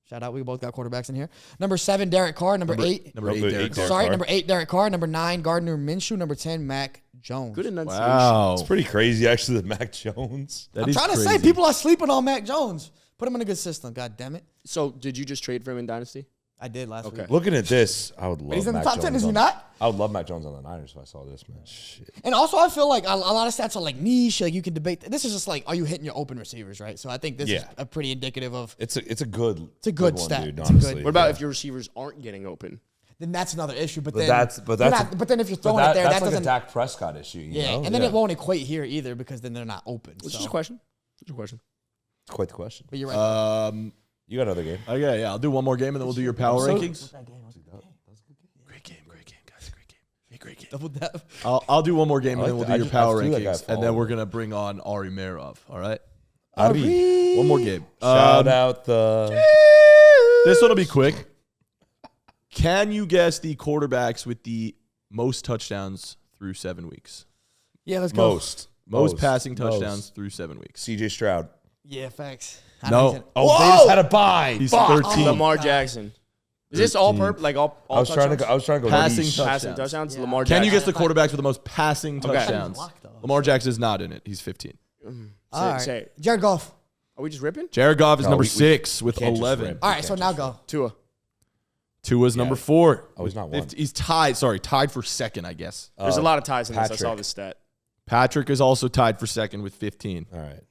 Shout out, we both got quarterbacks in here. Number 7, Derek Carr. Number 8, Number 8, Derek Carr. sorry, number 8, Derek Carr. Number 9, Gardner Minshew. Number 10, Mac Jones. Good enunciation. Wow. It's pretty crazy, actually, that Mac Jones. That I'm is trying to say, crazy. people are sleeping on Mac Jones. Put him in a good system. God damn it. So, did you just trade for him in Dynasty? I did last week. Looking at this, I would love But he's in the Mac top 10, Jones is he on- not? I would love Mac Jones on the Niners if I saw this, man. Shit. And also, I feel like a lot of stats are like niche. Like you can debate. This is just like, are you hitting your open receivers, right? So I think this is Yeah. a pretty indicative of. It's a good It's a good one, stat. dude. It's a good- Honestly, What about Yeah. if your receivers aren't getting open? Then that's another issue. But But then that's- but that's you're not- but then if you're But throwing it there, that's that like doesn't. a Dak Prescott issue. You Yeah, know? and then it won't equate here either because then they're not open. It's So. just a question. It's a question. It's quite the question. But you're right. You got another game? Okay, yeah. I'll do one more game and then we'll do your power rankings. Great game, guys. Great game. Hey, great game. Double dab. I'll do one more game and then we'll do your power I threw that guy rankings, and then forward. we're gonna bring on Ari Meirov. All right. Ari. One more game. Shout out the. This one will be quick. Can you guess the quarterbacks with the most touchdowns through 7 weeks? Yeah, let's go. Most passing touchdowns through 7 weeks. CJ Stroud. Yeah, facts. No. Oh, they just had a bye. He's Fuck. 13. Lamar Jackson. Is this all like all I was trying to go. Passing Leash. passing touchdowns. touchdowns? Yeah. Lamar Can Jackson. you guess the quarterbacks with the most passing touchdowns? Block, though. Lamar Jackson is not in it. He's 15. All right. Say it. Jared Goff. Are we just ripping? Jared Goff is No, number we 6 with can't just 11. rip. All right, so now go. Tua. Tua's number 4. Oh, he's not one. He's tied. Sorry, tied for second, I guess. There's a lot of ties in this. I saw Patrick. this stat. Patrick is also tied for second with 15. All right.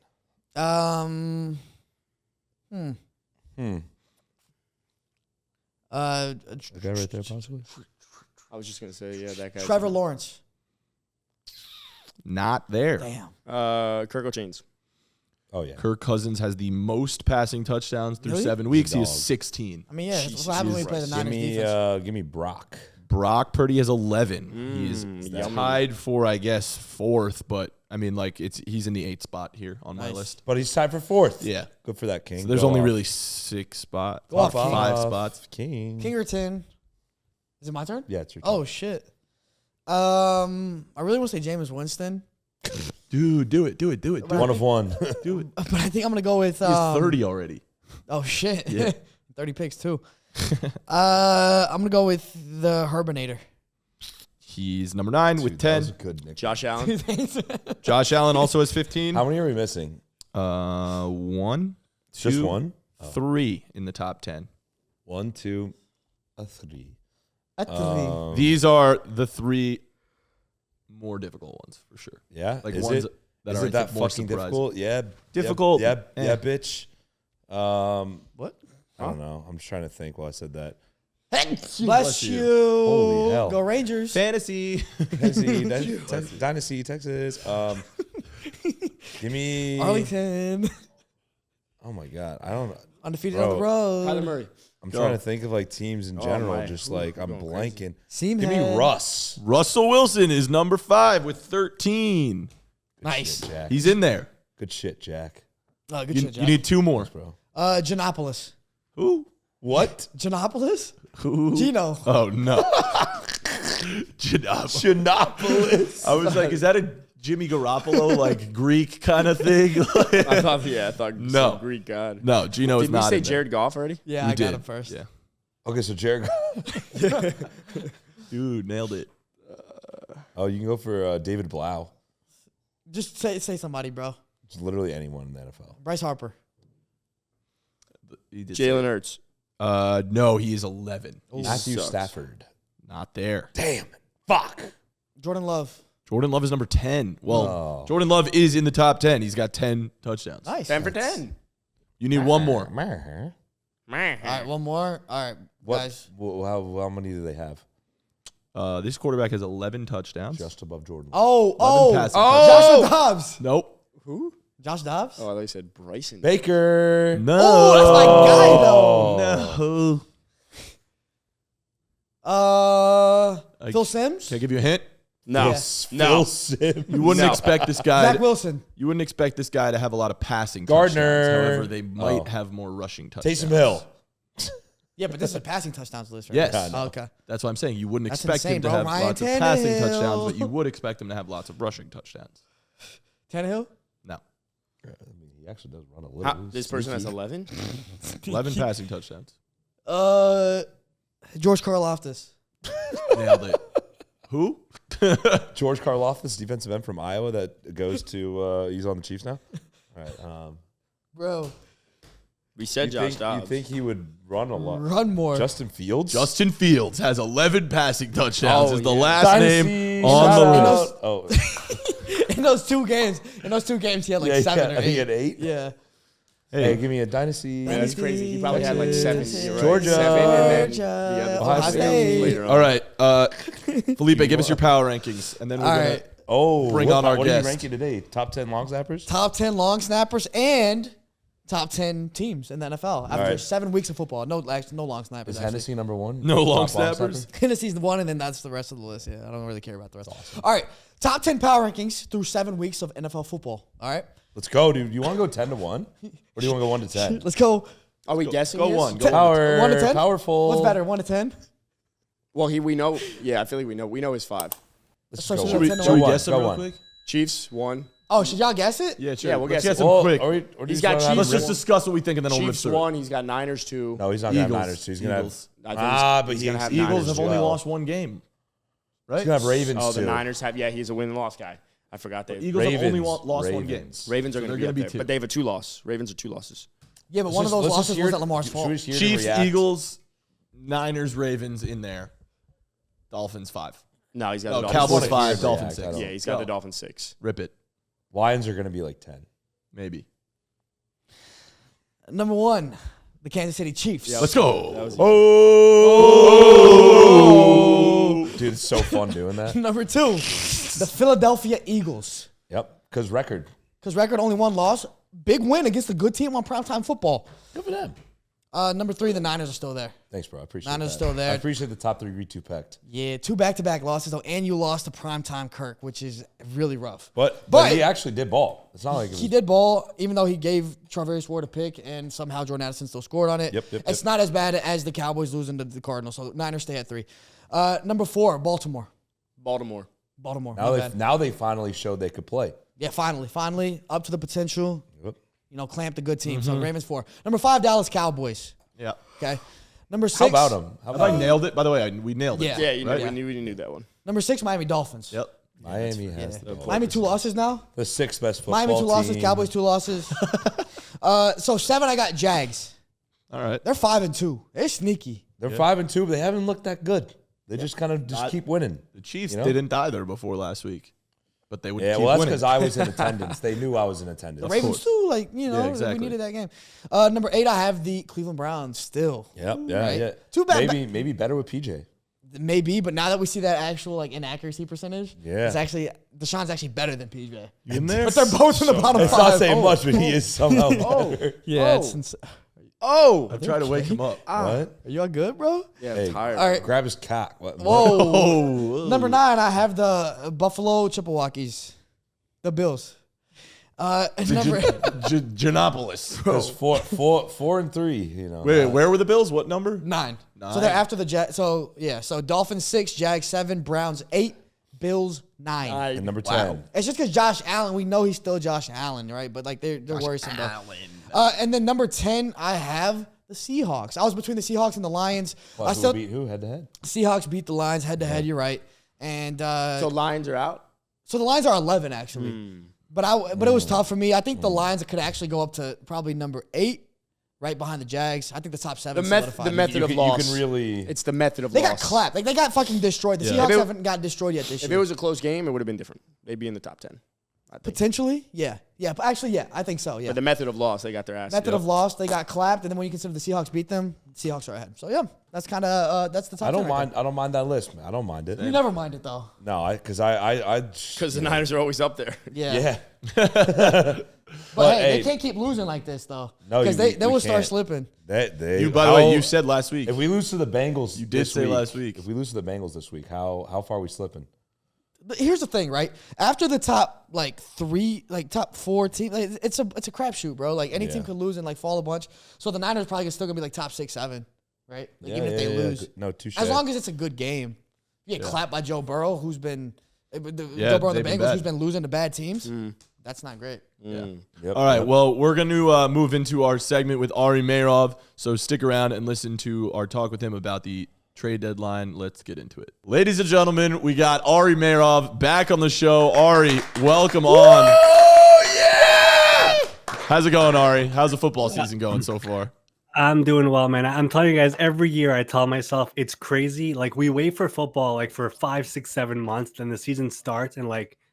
The guy right there, possibly. I was just gonna say, yeah, that guy. Trevor Lawrence. Not there. Damn. Kirk O'Chains. Oh yeah. Kirk Cousins has the most passing touchdowns through Really? 7 weeks. He has Dog. 16. I mean, yeah, that's what happens when you play the Give Niners me, defense. give me Brock. Brock Purdy has 11. He's yummy. tied for, I guess, 4th, but I mean, like he's in the 8th spot here on my Nice. list. But he's tied for 4th. Yeah. Good for that King. So there's Go only off. really 6 spots, Go off, 5 King. spots. King. Kingerton. Is it my turn? Yeah, it's your turn. Oh, shit. I really want to say Jameis Winston. Dude, do it. One of one. Do it. But I think I'm going to go with... He's 30 already. Oh, shit. Yeah. 30 picks, too. I'm going to go with the Herbinator. He's number 9 with Dude, 10. that was a good nick. Josh Allen. Josh Allen also has 15. How many are we missing? 1, 2, Just one? 3 in the top 10. 1, 2, 3. These are the 3 more difficult ones for sure. Yeah, Like is ones it? that Is are it that more fucking surprising. difficult? Yeah. Difficult. Yeah, Eh. bitch. What? I don't know. I'm just trying to think while I said that. Bless you. Holy hell. Go Rangers. Fantasy. Dynasty, Texas. Give me Arlington. Oh my god, I don't know. Undefeated Bro. on the road. Kyler Murray. I'm trying to think of like teams in general. my. Just Ooh, like we're I'm going blanking. Seam Give head. me Russ. Russell Wilson is number 5 with 13. Nice. Shit, Jack. He's in there. Good shit, Jack. Oh, good You, shit, you Jack. need 2 more. Bro. Giannopolis. Who? What? Giannopolis? Who? Gino. Oh, no. Giannopolis. Giannopolis. I was like, is that a Jimmy Garoppolo, like Greek kind of thing? I thought No. some Greek god. No, Gino is Did we not say in there. Jared Goff already? Yeah, You I did. got him first. Yeah. Okay, so Jared. Dude, nailed it. Oh, you can go for David Blau. Just say somebody, bro. It's literally anyone in the NFL. Bryce Harper. He did Jalen Hurts. say- No, he is 11. He's Matthew sucks. Stafford. not there. Damn it. Fuck. Jordan Love. Jordan Love is number 10. Well, Oh. Jordan Love is in the top 10. He's got 10 touchdowns. Nice. 10 for 10. You need one more. All right, one more. All right, guys. How many do they have? This quarterback has 11 touchdowns. Just above Jordan. 11 passing Josh Dobbs. Nope. Who? Josh Dobbs. Oh, I thought you said Bryson. Baker. No. Oh, that's my guy, though. No. Phil Simms. Can I give you a hint? No. Yes. No. Phil Simms. You wouldn't No. expect this guy. Zach Wilson. You wouldn't expect this guy to have a lot of passing Gardner. touchdowns. However, they might Oh. have more rushing touchdowns. Taysom Hill. Yeah, but this is a passing touchdowns list, right? Yes. Yeah, I know. Oh, okay. That's what I'm saying. You wouldn't That's expect insane, him to bro. have Ryan lots of passing Tannehill. touchdowns, but you would expect him to have lots of rushing touchdowns. Tannehill. No. I mean, he actually does run a little. How, this person has sneaky. 11? 11 passing touchdowns. George Karlaftis. Nailed it. Who? George Karlaftis, defensive end from Iowa that goes to he's on the Chiefs now. All right. Bro, We said Josh Dobbs. You think he would run a lot? run more. Justin Fields. Justin Fields has 11 passing touchdowns. Oh, Is the yeah. last Dynasty, name shout on the out. list. Oh, in those two games, he had like 7 or 8. I think he had 8. Yeah. Hey, give me a dynasty. Man, that's crazy. He probably had like 7. You're right. Georgia. 7 and then the Georgia. other Ohio 5 State. later on. All right. Felipe, give us your power rankings, and then we're All going right. to... Oh, Bring on our what guest. are you ranking today? Top 10 long snappers? Top 10 long snappers and top 10 teams in the NFL after right. 7 weeks of football. No long snappers. Is Actually. Hennessy number 1? No long Top snappers? Tennessee's the one, and then that's the rest of the list. Yeah, I don't really care about the rest. All right, top 10 power rankings through 7 weeks of NFL football. All right, Let's go, dude. You want to go 10 to 1? Or do you want to go 1 to 10? let's go. Are we guessing Go this? one. Go Power. 1 to 10. Powerful. What's better, 1 to 10? Well, we know. Yeah, I feel like we know. We know his 5. Let's So go should one. we- Should we, Go should we one, guess them go real one. quick? Chiefs 1. Oh, should y'all guess it? Yeah, sure. Yeah, we'll Let's guess get it. them Well, quick. He's got Chiefs. Chiefs. Let's just discuss what we think, and then we'll live Chiefs through it. 1. He's got Niners 2. No, he's not going to have Eagles. Niners. He's going to have. Eagles. I think But he's gonna have Eagles Niners have too. only well. lost 1 game. Right? He's going to have Ravens Oh, too. the Niners have. Yeah, he's a win and loss guy. I forgot that. Eagles have only Ravens. lost 1 game. Ravens. Ravens are So going they're to be gonna up be there, 2. but they have a 2 loss. Ravens are 2 losses. Yeah, but one of those losses wasn't Lamar's fault. Chiefs, Eagles, Niners, Ravens in there. Dolphins 5. No, he's got No, the Dolphins. Cowboys Just 5, wanna hear Dolphins react, I 6. don't- Yeah, he's got Go. the Dolphins 6. Rip it. Lions are going to be like 10. Maybe. Number 1, the Kansas City Chiefs. Yeah. Let's go. That was Oh! Dude, it's so fun doing that. Number 2, the Philadelphia Eagles. Yep. Because record. Because record only 1 loss. Big win against a good team on primetime football. Good for them. Number 3, the Niners are still there. Thanks, bro. I appreciate Niners that. still there. I appreciate the top 3 re-2-pecked. Yeah, 2 back-to-back losses, though, and you lost to primetime Kirk, which is really rough. But But- he actually did ball. It's not like it was, He did ball, even though he gave Travis Ward a pick, and somehow Jordan Addison still scored on it. Yep. It's not as bad as the Cowboys losing to the Cardinals, so Niners stay at 3. Number 4, Baltimore. Baltimore. Now they finally showed they could play. Yeah, finally up to the potential. Yep. Clamped a good team. So Ravens 4. Number 5, Dallas Cowboys. Yeah. Okay. Number 6. How about them? I nailed it? By the way, we nailed it. Yeah, we knew that one. Number 6, Miami Dolphins. Yep. Miami has the Miami 2 losses now. The 6th best football Miami 2 team. losses. Cowboys 2 losses. So 7, I got Jags. All right. They're 5-2. They're sneaky. They're 5-2, but they haven't looked that good. They just kind of keep winning. The Chiefs didn't either before last week, but they would keep well, that's winning. because I was in attendance. They knew I was in attendance. The Ravens too, exactly. we needed that game. Number 8, I have the Cleveland Browns still. Yep. Yeah. Right? Yeah. Too bad. Maybe better with PJ. Maybe, but now that we see that actual inaccuracy percentage, Yeah. it's actually Deshaun's actually better than PJ. in there. But they're both in the bottom 5. It's not saying much, but he is somehow better. Yeah, it's insane. I tried to wake him up. What? Are y'all good, bro? Yeah, Hey, I'm tired. All right. Grab his cock. What? Whoa. Number 9, I have the Buffalo Chippewakies, the Bills. And number Giannopolis. Because 4 and 3. Wait, where were the Bills? What number? 9. So they're after the Jets. So Dolphins 6, Jags 7, Browns 8, Bills 9. And number 10. It's just because Josh Allen, we know he's still Josh Allen, right? But they're worrisome. And then number 10, I have the Seahawks. I was between the Seahawks and the Lions. Who beat who head to head? Seahawks beat the Lions head to head. You're right. And So Lions are out? so the Lions are 11 actually. But it was tough for me. I think the Lions could actually go up to probably number 8, right behind the Jags. I think the top 7 The solidified. method of loss. You can really. It's the method of They loss. got clapped. Like they got fucking destroyed. The Seahawks haven't got destroyed yet this If year. it was a close game, it would have been different. They'd be in the top 10. I think. Potentially, yeah. But actually, yeah, I think so. Yeah. But the method of loss, they got their ass. Method of loss, they got clapped, and then when you consider the Seahawks beat them, the Seahawks are ahead. So yeah, that's kind of that's the top. I don't 10 right mind. I don't mind that list, man. I don't mind it. there. You never mind it though. No, because I Because the Niners are always up there. Yeah. Yeah. But hey, they can't keep losing like this though. No, because we they will start can't. slipping. They, By the way, you said last week. if we lose to the Bengals, You did say last week. If we lose to the Bengals this week, how far are we slipping? But here's the thing, right? After the top top 4 teams, it's a crapshoot, bro. Like any team could lose and fall a bunch. So the Niners probably still gonna be top 6, 7, right? Even if they lose, No, touche. as long as it's a good game. You get clapped by Joe Burrow, who's been Joe Burrow and the they've been Bengals, bad. who's been losing to bad teams. That's not great. Yep, All right, yep. well, we're going to move into our segment with Ari Meirov, so stick around and listen to our talk with him about the trade deadline. Let's get into it. Ladies and gentlemen, we got Ari Meirov back on the show. Ari, welcome on. Oh yeah! How's it going, Ari? How's the football season going so far? I'm doing well, man. I'm telling you guys, every year I tell myself it's crazy. Like we wait for football for 5, 6, 7 months, then the season starts, and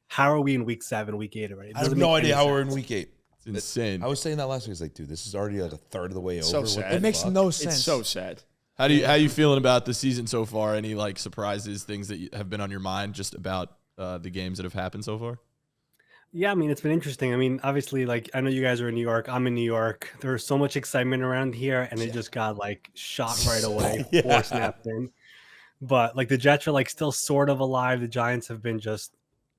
how are we in week 7, week 8 already? It I have doesn't no make idea any how we're in sense. week 8. It's insane. I was saying that last week. It's like, dude, this is already a third of the way over. So What sad. the It makes fuck? no sense. It's so sad. How you feeling about the season so far? Any surprises, things that have been on your mind just about the games that have happened so far? Yeah, I mean, it's been interesting. I mean, obviously, I know you guys are in New York. I'm in New York. There's so much excitement around here, and it just got shot right away, or snapped in. But the Jets are still sort of alive. The Giants have been just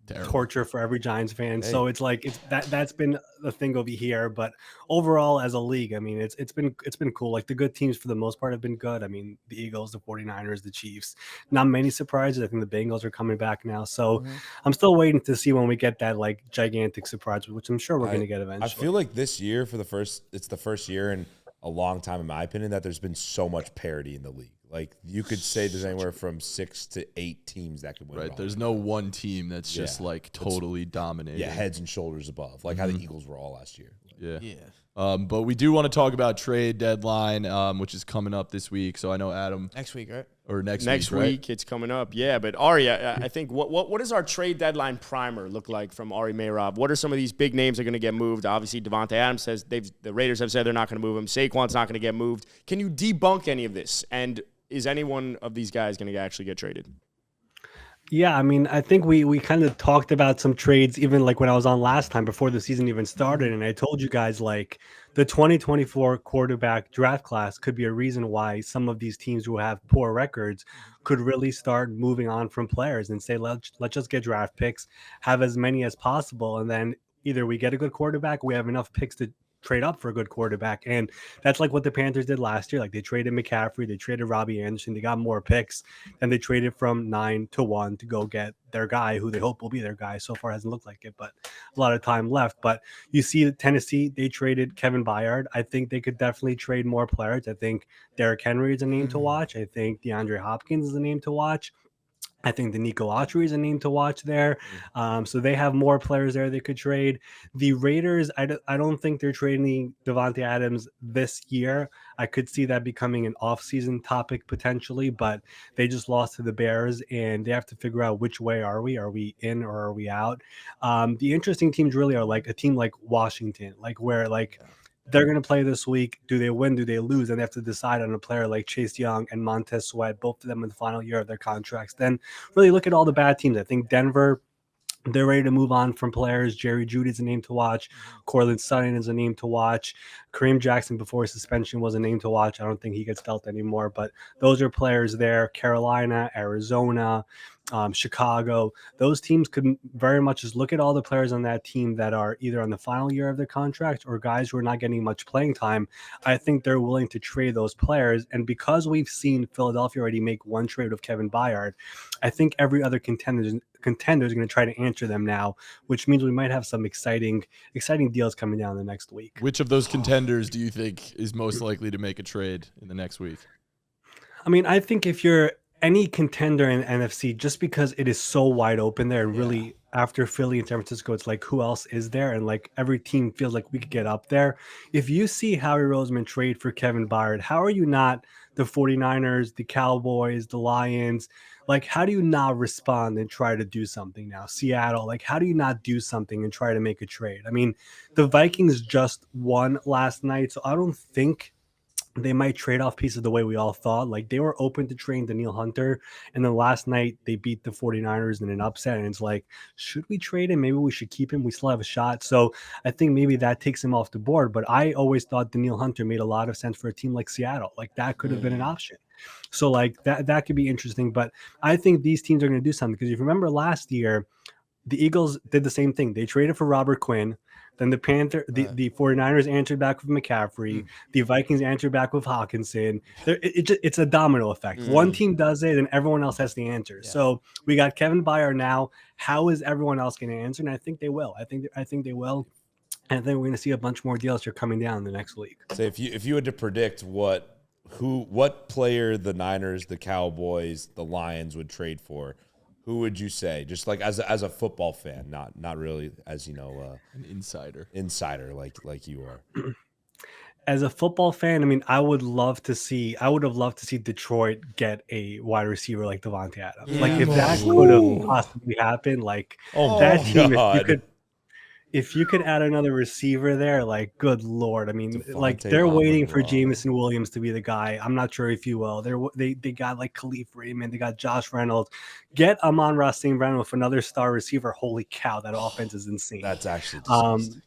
Terrible. torture for every Giants fan. So it's that's been the thing over here. But overall, as a league, I mean, it's been cool. The good teams for the most part have been good. I mean, the Eagles, the 49ers, the Chiefs. Not many surprises. I think the Bengals are coming back now. So I'm still waiting to see when we get that gigantic surprise, which I'm sure we're going to get eventually. I feel like this year it's the first year in a long time, in my opinion, that there's been so much parity in the league. You could say there's anywhere from 6 to 8 teams that could win. Right, there's no one team that's just totally dominating. Yeah, heads and shoulders above, how the Eagles were all last year. Yeah. But we do want to talk about trade deadline, which is coming up this week. So I know Adam Next week, right? or next Next week, right? week, it's coming up. Yeah, but Ari, I think what does our trade deadline primer look like from Ari Meirov? What are some of these big names that are going to get moved? Obviously, Devontae Adams says the Raiders have said they're not going to move him. Saquon's not going to get moved. Can you debunk any of this? And is any one of these guys going to actually get traded? Yeah, I mean, I think we kind of talked about some trades even when I was on last time before the season even started. And I told you guys the 2024 quarterback draft class could be a reason why some of these teams who have poor records could really start moving on from players and say, let's just get draft picks, have as many as possible. And then either we get a good quarterback, we have enough picks to trade up for a good quarterback. And that's like what the Panthers did last year. Like they traded McCaffrey, they traded Robbie Anderson, they got more picks, and they traded from 9-1 to go get their guy who they hope will be their guy. So far hasn't looked like it, but a lot of time left. But you see Tennessee, they traded Kevin Byard. I think they could definitely trade more players. I think Derrick Henry is a name to watch. I think DeAndre Hopkins is a name to watch. I think the Nico Autry is a name to watch there. So they have more players there they could trade. The Raiders, I don't think they're trading Davante Adams this year. I could see that becoming an offseason topic potentially, but they just lost to the Bears, and they have to figure out which way are we? Are we in or are we out? The interesting teams really are like a team like Washington, like where like they're going to play this week. Do they win? Do they lose? And they have to decide on a player like Chase Young and Montez Sweat, both of them in the final year of their contracts. Then really look at all the bad teams. I think Denver, they're ready to move on from players. Jerry Jeudy is a name to watch. Cortland Sutton is a name to watch. Kareem Jackson before his suspension was a name to watch. I don't think he gets dealt anymore, but those are players there. Carolina, Arizona, Chicago. Those teams could very much just look at all the players on that team that are either on the final year of their contract or guys who are not getting much playing time. I think they're willing to trade those players. And because we've seen Philadelphia already make one trade with Kevin Byard, I think every other contender is going to try to answer them now, which means we might have some exciting deals coming down the next week. Which of those contenders do you think is most likely to make a trade in the next week? I mean, I think if you're any contender in the NFC, just because it is so wide open there, and really after Philly and San Francisco, it's like who else is there? And like every team feels like we could get up there. If you see Howie Roseman trade for Kevin Byard, how are you not the 49ers, the Cowboys, the Lions? Like, how do you not respond and try to do something now? Seattle, like, how do you not do something and try to make a trade? I mean, the Vikings just won last night, so I don't think they might trade off pieces the way we all thought. Like, they were open to trading Daniil Hunter, and then last night they beat the 49ers in an upset, and it's like, should we trade him? Maybe we should keep him. We still have a shot. So I think maybe that takes him off the board, but I always thought Daniil Hunter made a lot of sense for a team like Seattle. Like, that could have been an option. So like that could be interesting, but I think these teams are going to do something, because if you remember last year, the Eagles did the same thing. They traded for Robert Quinn. Then the 49ers answered back with McCaffrey. The Vikings answered back with Hawkinson. It's a domino effect. One team does it, and everyone else has to answer. Yeah. So we got Kevin Byard now. How is everyone else going to answer? And I think they will. I think they will. And I think we're going to see a bunch more deals here coming down the next week. So if you had to predict what player the Niners, the Cowboys, the Lions would trade for, who would you say? Just like as a football fan, not really as an insider like you are. As a football fan, I mean, I would have loved to see Detroit get a wide receiver like Davante Adams. Yeah. Like if that could have possibly happened, like that team, if you could add another receiver there, like, good Lord. I mean, like, they're waiting for Jameson Williams to be the guy. I'm not sure if you will. They got, like, Khalif Raymond. They got Josh Reynolds. Get Amon-Ra St. Brown with another star receiver. Holy cow, that offense is insane. That's actually disgusting.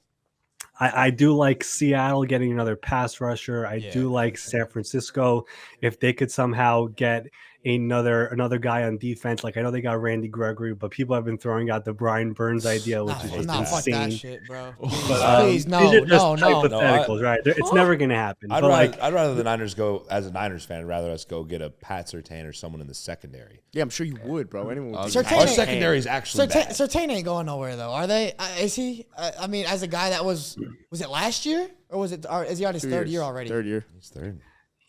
I do like Seattle getting another pass rusher. I do like San Francisco. If they could somehow get another guy on defense, like I know they got Randy Gregory, but people have been throwing out the Brian Burns idea, which is just insane. Fuck that shit, bro. Please, no. Hypotheticals, right? It's never going to happen. I'd rather the Niners go, as a Niners fan, I'd rather us go get a Pat Surtain or someone in the secondary. Yeah, I'm sure you would, bro. Anyone would. Our secondary is actually bad. Surtain ain't going nowhere, though. Are they? Is he? I mean, as a guy that was it last year? Or was it? Is he on his third year already? Third year. He's third.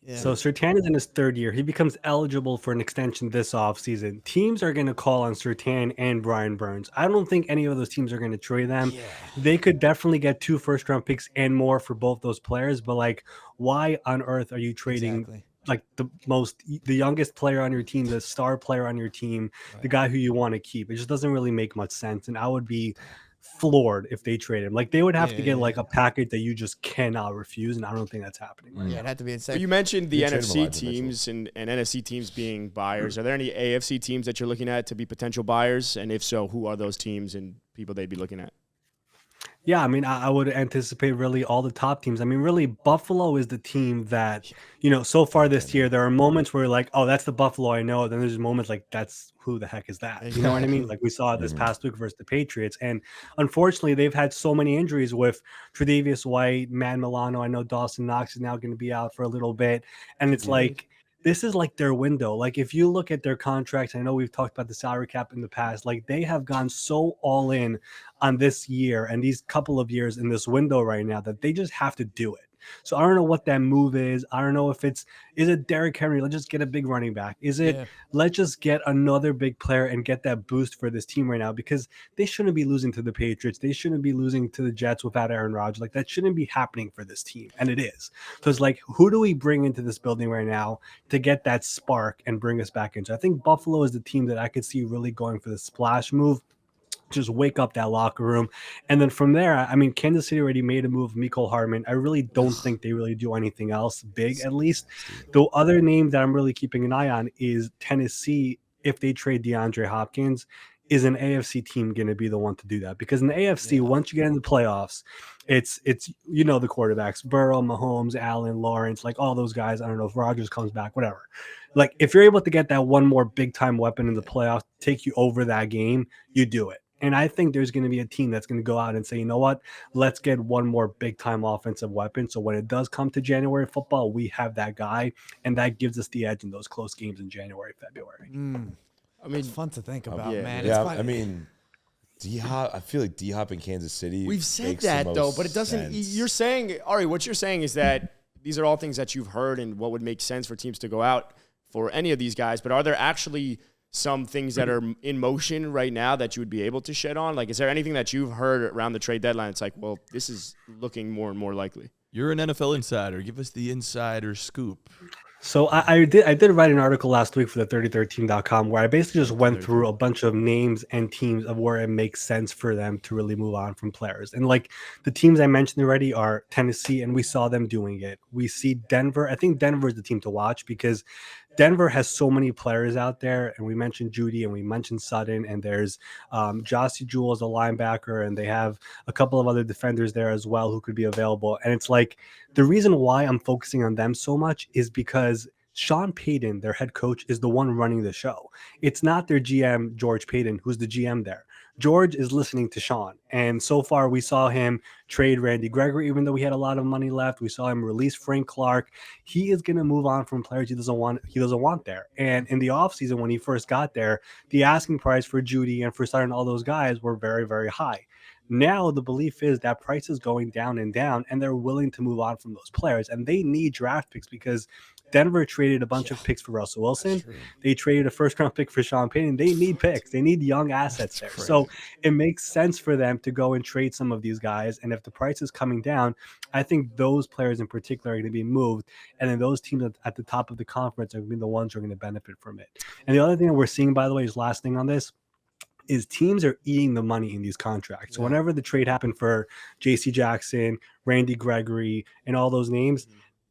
Yeah. So Surtain is in his third year. He becomes eligible for an extension this offseason. Teams are going to call on Surtain and Brian Burns. I don't think any of those teams are going to trade them. Yeah. They could definitely get 2 first-round picks and more for both those players. But, like, why on earth are you trading like the youngest player on your team, the star player on your team, the guy who you want to keep? It just doesn't really make much sense. And I would be floored if they trade him. Like, they would have to get like a package that you just cannot refuse, and I don't think that's happening. Right? Yeah, it'd have to be insane. So you mentioned the NFC teams and NFC teams being buyers. Are there any AFC teams that you're looking at to be potential buyers? And if so, who are those teams and people they'd be looking at? Yeah, I mean, I would anticipate really all the top teams. I mean, really, Buffalo is the team that, so far this year, there are moments where you're like, oh, that's the Buffalo I know. Then there's moments like, that's who the heck is that? You know what I mean? Like we saw this past week versus the Patriots. And unfortunately, they've had so many injuries with Tre'Davious White, Matt Milano. I know Dawson Knox is now going to be out for a little bit. And it's like, this is like their window. Like if you look at their contracts, I know we've talked about the salary cap in the past, like they have gone so all in on this year and these couple of years in this window right now that they just have to do it. So I don't know what that move is. I don't know if is it Derrick Henry? Let's just get a big running back. Is it let's just get another big player and get that boost for this team right now, because they shouldn't be losing to the Patriots. They shouldn't be losing to the Jets without Aaron Rodgers. Like that shouldn't be happening for this team. And it is. So it's like, who do we bring into this building right now to get that spark and bring us back into? I think Buffalo is the team that I could see really going for the splash move. Just wake up that locker room. And then from there, I mean, Kansas City already made a move, Mecole Hardman. I really don't think they really do anything else big, at least. The other name that I'm really keeping an eye on is Tennessee. If they trade DeAndre Hopkins, is an AFC team going to be the one to do that? Because in the AFC, once you get in the playoffs, it's the quarterbacks, Burrow, Mahomes, Allen, Lawrence, like all those guys. I don't know if Rodgers comes back, whatever. Like if you're able to get that one more big time weapon in the playoffs, take you over that game, you do it. And I think there's going to be a team that's going to go out and say, you know what, let's get one more big time offensive weapon. So when it does come to January football, we have that guy, and that gives us the edge in those close games in January, February. I mean, it's fun to think about, man. Yeah, it's I mean, D-Hop, I feel like D-Hop in Kansas City. We've said that though, but it doesn't. You're saying, Ari, what you're saying is that these are all things that you've heard and what would make sense for teams to go out for any of these guys. But are there actually some things that are in motion right now that you would be able to shed on? Like, is there anything that you've heard around the trade deadline? It's like, well, this is looking more and more likely. You're an NFL insider. Give us the insider scoop. So I did write an article last week for the 3013.com where I basically just went through a bunch of names and teams of where it makes sense for them to really move on from players. And like the teams I mentioned already are Tennessee, and we saw them doing it. We see Denver. I think Denver is the team to watch because Denver has so many players out there, and we mentioned Judy and we mentioned Sutton, and there's Jossie Jewell as a linebacker, and they have a couple of other defenders there as well who could be available. And it's like the reason why I'm focusing on them so much is because Sean Payton, their head coach, is the one running the show. It's not their GM, George Payton, who's the GM there. George is listening to Sean. And so far, we saw him trade Randy Gregory, even though we had a lot of money left. We saw him release Frank Clark. He is going to move on from players he doesn't want there. And in the offseason, when he first got there, the asking price for Judy and for Sutton, all those guys were very, very high. Now the belief is that price is going down, and they're willing to move on from those players. And they need draft picks because Denver traded a bunch of picks for Russell Wilson. They traded a first-round pick for Sean Payton. They need picks. They need young assets there. So it makes sense for them to go and trade some of these guys. And if the price is coming down, I think those players in particular are going to be moved. And then those teams at the top of the conference are going to be the ones who are going to benefit from it. And the other thing that we're seeing, by the way, is last thing on this, is teams are eating the money in these contracts. So whenever the trade happened for J.C. Jackson, Randy Gregory, and all those names,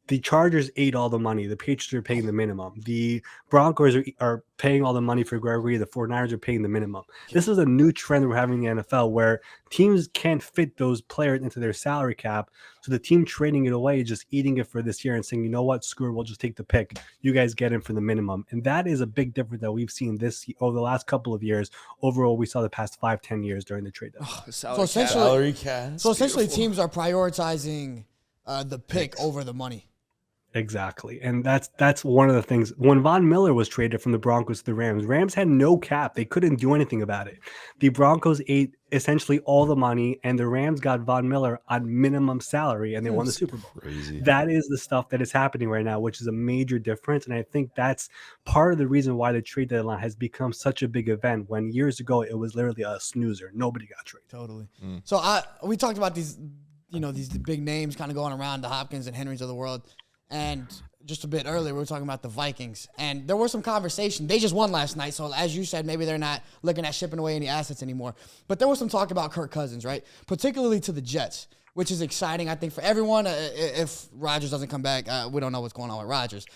the Chargers ate all the money. The Patriots are paying the minimum. The Broncos are paying all the money for Gregory. The 49ers are paying the minimum. This is a new trend we're having in the NFL where teams can't fit those players into their salary cap. So the team trading it away is just eating it for this year and saying, you know what, screw it, we'll just take the pick. You guys get in for the minimum. And that is a big difference that we've seen over the last couple of years over what we saw the past 5-10 years during the trade deadline. So essentially teams are prioritizing the pick over the money. Exactly. And that's one of the things. When Von Miller was traded from the Broncos to the Rams had no cap. They couldn't do anything about it. The Broncos ate essentially all the money, and the Rams got Von Miller on minimum salary, and they won the Super Bowl. Crazy. That is the stuff that is happening right now, which is a major difference. And I think that's part of the reason why the trade deadline has become such a big event, when years ago it was literally a snoozer. Nobody got traded. Totally. So we talked about these big names kind of going around, the Hopkins and Henrys of the world. And just a bit earlier, we were talking about the Vikings. And there was some conversation. They just won last night. So as you said, maybe they're not looking at shipping away any assets anymore. But there was some talk about Kirk Cousins, right? Particularly to the Jets, which is exciting, I think, for everyone. If Rodgers doesn't come back, we don't know what's going on with Rodgers.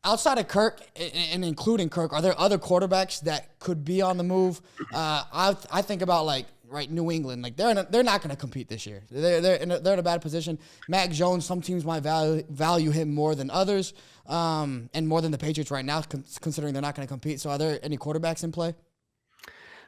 Outside of Kirk, and including Kirk, are there other quarterbacks that could be on the move? I think about, like, right? New England, like they're not going to compete this year. They're in a bad position. Mac Jones, some teams might value him more than others, and more than the Patriots right now, considering they're not going to compete. So, are there any quarterbacks in play?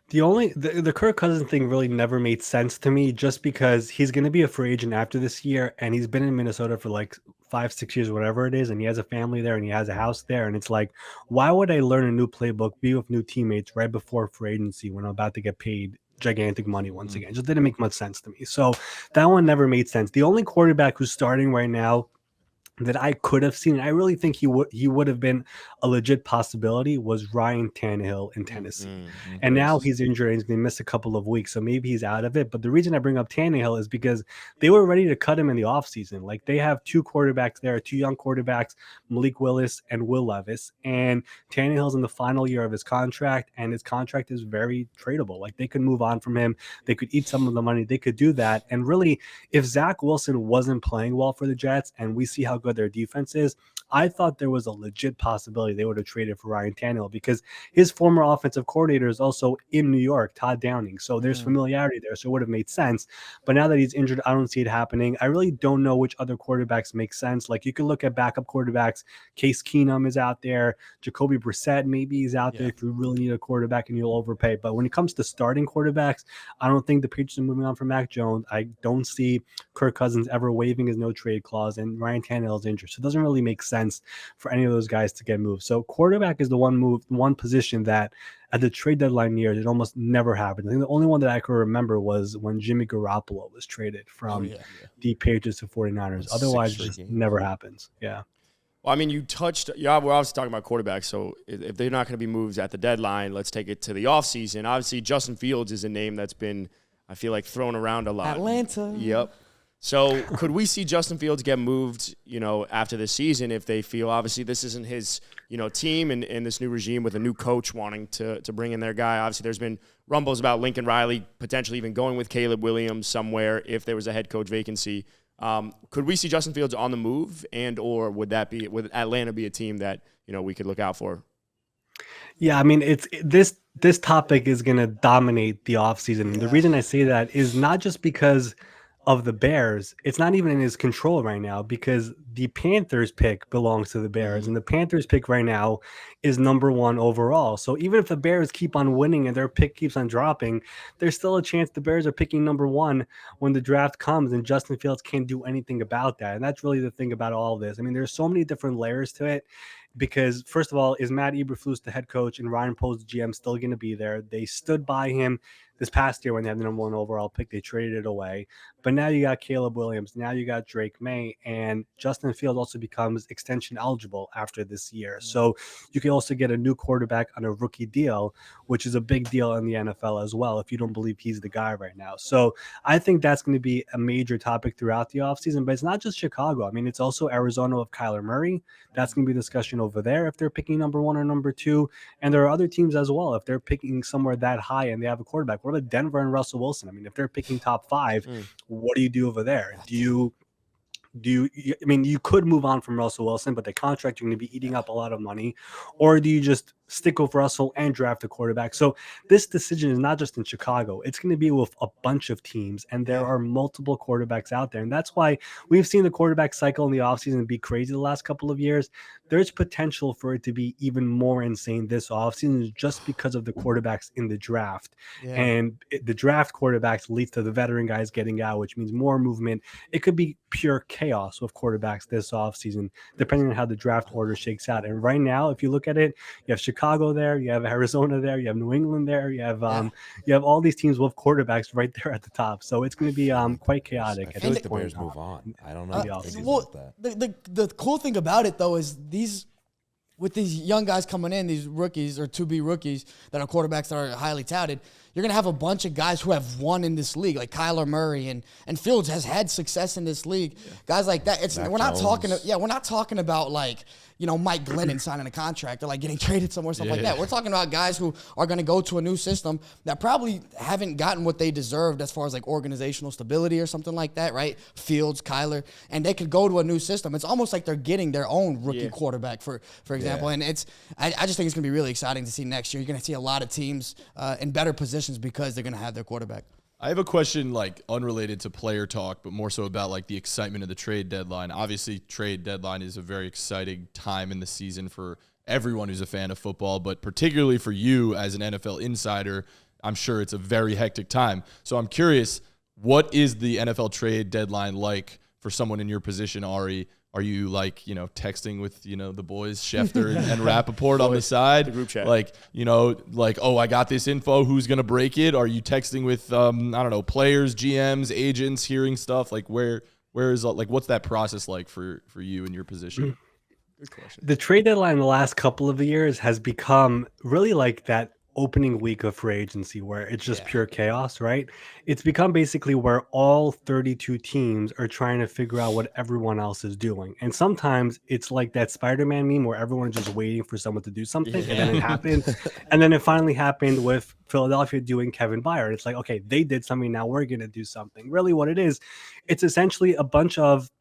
The Kirk Cousins thing really never made sense to me, just because he's going to be a free agent after this year, and he's been in Minnesota for like 5-6 years, whatever it is, and he has a family there and he has a house there, and it's like, why would I learn a new playbook, be with new teammates right before free agency when I'm about to get paid gigantic money once again? It just didn't make much sense to me. So that one never made sense. The only quarterback who's starting right now that I could have seen, and I really think he would have been a legit possibility, was Ryan Tannehill in Tennessee. And now he's injured and he's going to miss a couple of weeks, so maybe he's out of it. But the reason I bring up Tannehill is because they were ready to cut him in the offseason. Like, they have two quarterbacks there, two young quarterbacks, Malik Willis and Will Levis, and Tannehill's in the final year of his contract, and his contract is very tradable. Like, they could move on from him. They could eat some of the money. They could do that. And really, if Zach Wilson wasn't playing well for the Jets, and we see how good their defense is, I thought there was a legit possibility they would have traded for Ryan Tannehill, because his former offensive coordinator is also in New York, Todd Downing. So there's familiarity there. So it would have made sense. But now that he's injured, I don't see it happening. I really don't know which other quarterbacks make sense. Like, you can look at backup quarterbacks. Case Keenum is out there. Jacoby Brissett maybe is out there if you really need a quarterback and you'll overpay. But when it comes to starting quarterbacks, I don't think the Patriots are moving on from Mac Jones. I don't see Kirk Cousins ever waiving his no-trade clause, and Ryan Tannehill is injured. So it doesn't really make sense for any of those guys to get moved. So quarterback is the one position that at the trade deadline years, it almost never happened. I think the only one that I could remember was when Jimmy Garoppolo was traded from the Patriots to 49ers. Otherwise, it just never happens. Yeah. Well, I mean, we're obviously talking about quarterbacks, so if they're not going to be moves at the deadline, let's take it to the offseason. Obviously, Justin Fields is a name that's been, I feel like, thrown around a lot. Atlanta. Yep. So could we see Justin Fields get moved, after this season, if they feel obviously this isn't his, team and this new regime with a new coach wanting to bring in their guy? Obviously, there's been rumbles about Lincoln Riley potentially even going with Caleb Williams somewhere if there was a head coach vacancy. Could we see Justin Fields on the move, or would Atlanta be a team that, we could look out for? Yeah, I mean, this topic is going to dominate the offseason. The reason I say that is not just because of the Bears. It's not even in his control right now, because the Panthers pick belongs to the Bears, and the Panthers pick right now is number 1 overall. So even if the Bears keep on winning and their pick keeps on dropping, there's still a chance the Bears are picking number 1 when the draft comes, and Justin Fields can't do anything about that. And that's really the thing about all of this. I mean, there's so many different layers to it. Because, first of all, is Matt Eberflus the head coach and Ryan Poles the GM still going to be there? They stood by him this past year when they had the number 1 overall pick. They traded it away. But now you got Caleb Williams. Now you got Drake May. And Justin Fields also becomes extension eligible after this year. So you can also get a new quarterback on a rookie deal, which is a big deal in the NFL as well, if you don't believe he's the guy right now. So I think that's going to be a major topic throughout the offseason. But it's not just Chicago. I mean, it's also Arizona with Kyler Murray. That's going to be discussion over there if they're picking number 1 or number 2. And there are other teams as well. If they're picking somewhere that high and they have a quarterback, what about Denver and Russell Wilson? I mean, if they're picking top 5, what do you do over there? I mean, you could move on from Russell Wilson, but the contract, you're going to be eating up a lot of money. Or do you just stick with Russell and draft a quarterback? So this decision is not just in Chicago. It's going to be with a bunch of teams, and there are multiple quarterbacks out there. And that's why we've seen the quarterback cycle in the offseason be crazy the last couple of years. There's potential for it to be even more insane this offseason just because of the quarterbacks in the draft. And the draft quarterbacks leads to the veteran guys getting out, which means more movement. It could be pure chaos with quarterbacks this offseason, depending on how the draft order shakes out. And right now, if you look at it, you have Chicago there, you have Arizona there, you have New England there, you have all these teams with quarterbacks right there at the top. So it's going to be quite chaotic. I feel like the Bears move on. I don't know. The cool thing about it though is with these young guys coming in, these rookies or to be rookies that are quarterbacks that are highly touted, you're going to have a bunch of guys who have won in this league, like Kyler Murray and Fields has had success in this league. Guys like that. We're not talking about like, Mike Glennon signing a contract or like getting traded somewhere, stuff like that. We're talking about guys who are going to go to a new system that probably haven't gotten what they deserved as far as like organizational stability or something like that, right? Fields, Kyler, and they could go to a new system. It's almost like they're getting their own rookie quarterback, for example. And I just think it's going to be really exciting to see next year. You're going to see a lot of teams in better positions because they're going to have their quarterback. I have a question like unrelated to player talk, but more so about like the excitement of the trade deadline. Obviously, trade deadline is a very exciting time in the season for everyone who's a fan of football, but particularly for you as an NFL insider, I'm sure it's a very hectic time. So I'm curious, what is the NFL trade deadline like for someone in your position, Ari? Are you like, texting with, the boys, Schefter and Rappaport on the side? The group chat. Like, oh, I got this info. Who's going to break it? Are you texting with, I don't know, players, GMs, agents, hearing stuff? Like where is, like, what's that process like for you in your position? Good question. The trade deadline the last couple of years has become really like that opening week of free agency where it's just pure chaos, right? It's become basically where all 32 teams are trying to figure out what everyone else is doing. And sometimes it's like that Spider-Man meme where everyone's just waiting for someone to do something and then it happened. And then it finally happened with Philadelphia doing Kevin Byard. It's like, okay, they did something, now we're going to do something. Really what it is, it's essentially a bunch of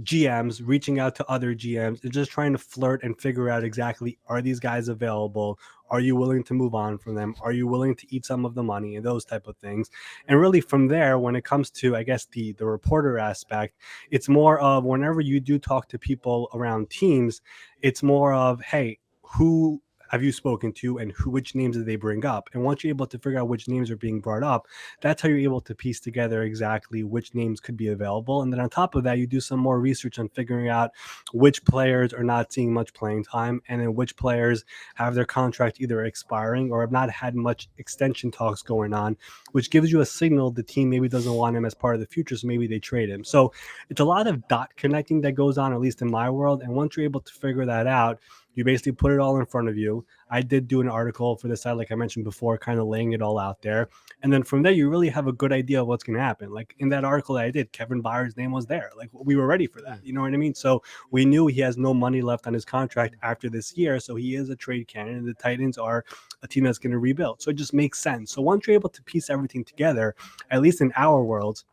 GMs reaching out to other GMs and just trying to flirt and figure out exactly, are these guys available? Are you willing to move on from them? Are you willing to eat some of the money and those type of things? And really from there, when it comes to, I guess, the reporter aspect, it's more of whenever you do talk to people around teams, it's more of, hey, who have you spoken to and which names did they bring up? And once you're able to figure out which names are being brought up, that's how you're able to piece together exactly which names could be available. And then on top of that, you do some more research on figuring out which players are not seeing much playing time and then which players have their contract either expiring or have not had much extension talks going on, which gives you a signal the team maybe doesn't want him as part of the future, so maybe they trade him. So it's a lot of dot connecting that goes on, at least in my world. And once you're able to figure that out, you basically put it all in front of you. I did do an article for this side, like I mentioned before, kind of laying it all out there. And then from there, you really have a good idea of what's going to happen. Like in that article that I did, Kevin Byard's name was there. Like we were ready for that. You know what I mean? So we knew he has no money left on his contract after this year. So he is a trade candidate. And the Titans are a team that's going to rebuild. So it just makes sense. So once you're able to piece everything together, at least in our worlds,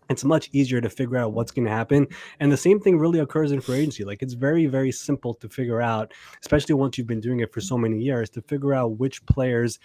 it's much easier to figure out what's going to happen. And the same thing really occurs in free agency. Like it's very, very simple to figure out, especially once you've been doing it for so many years, to figure out which players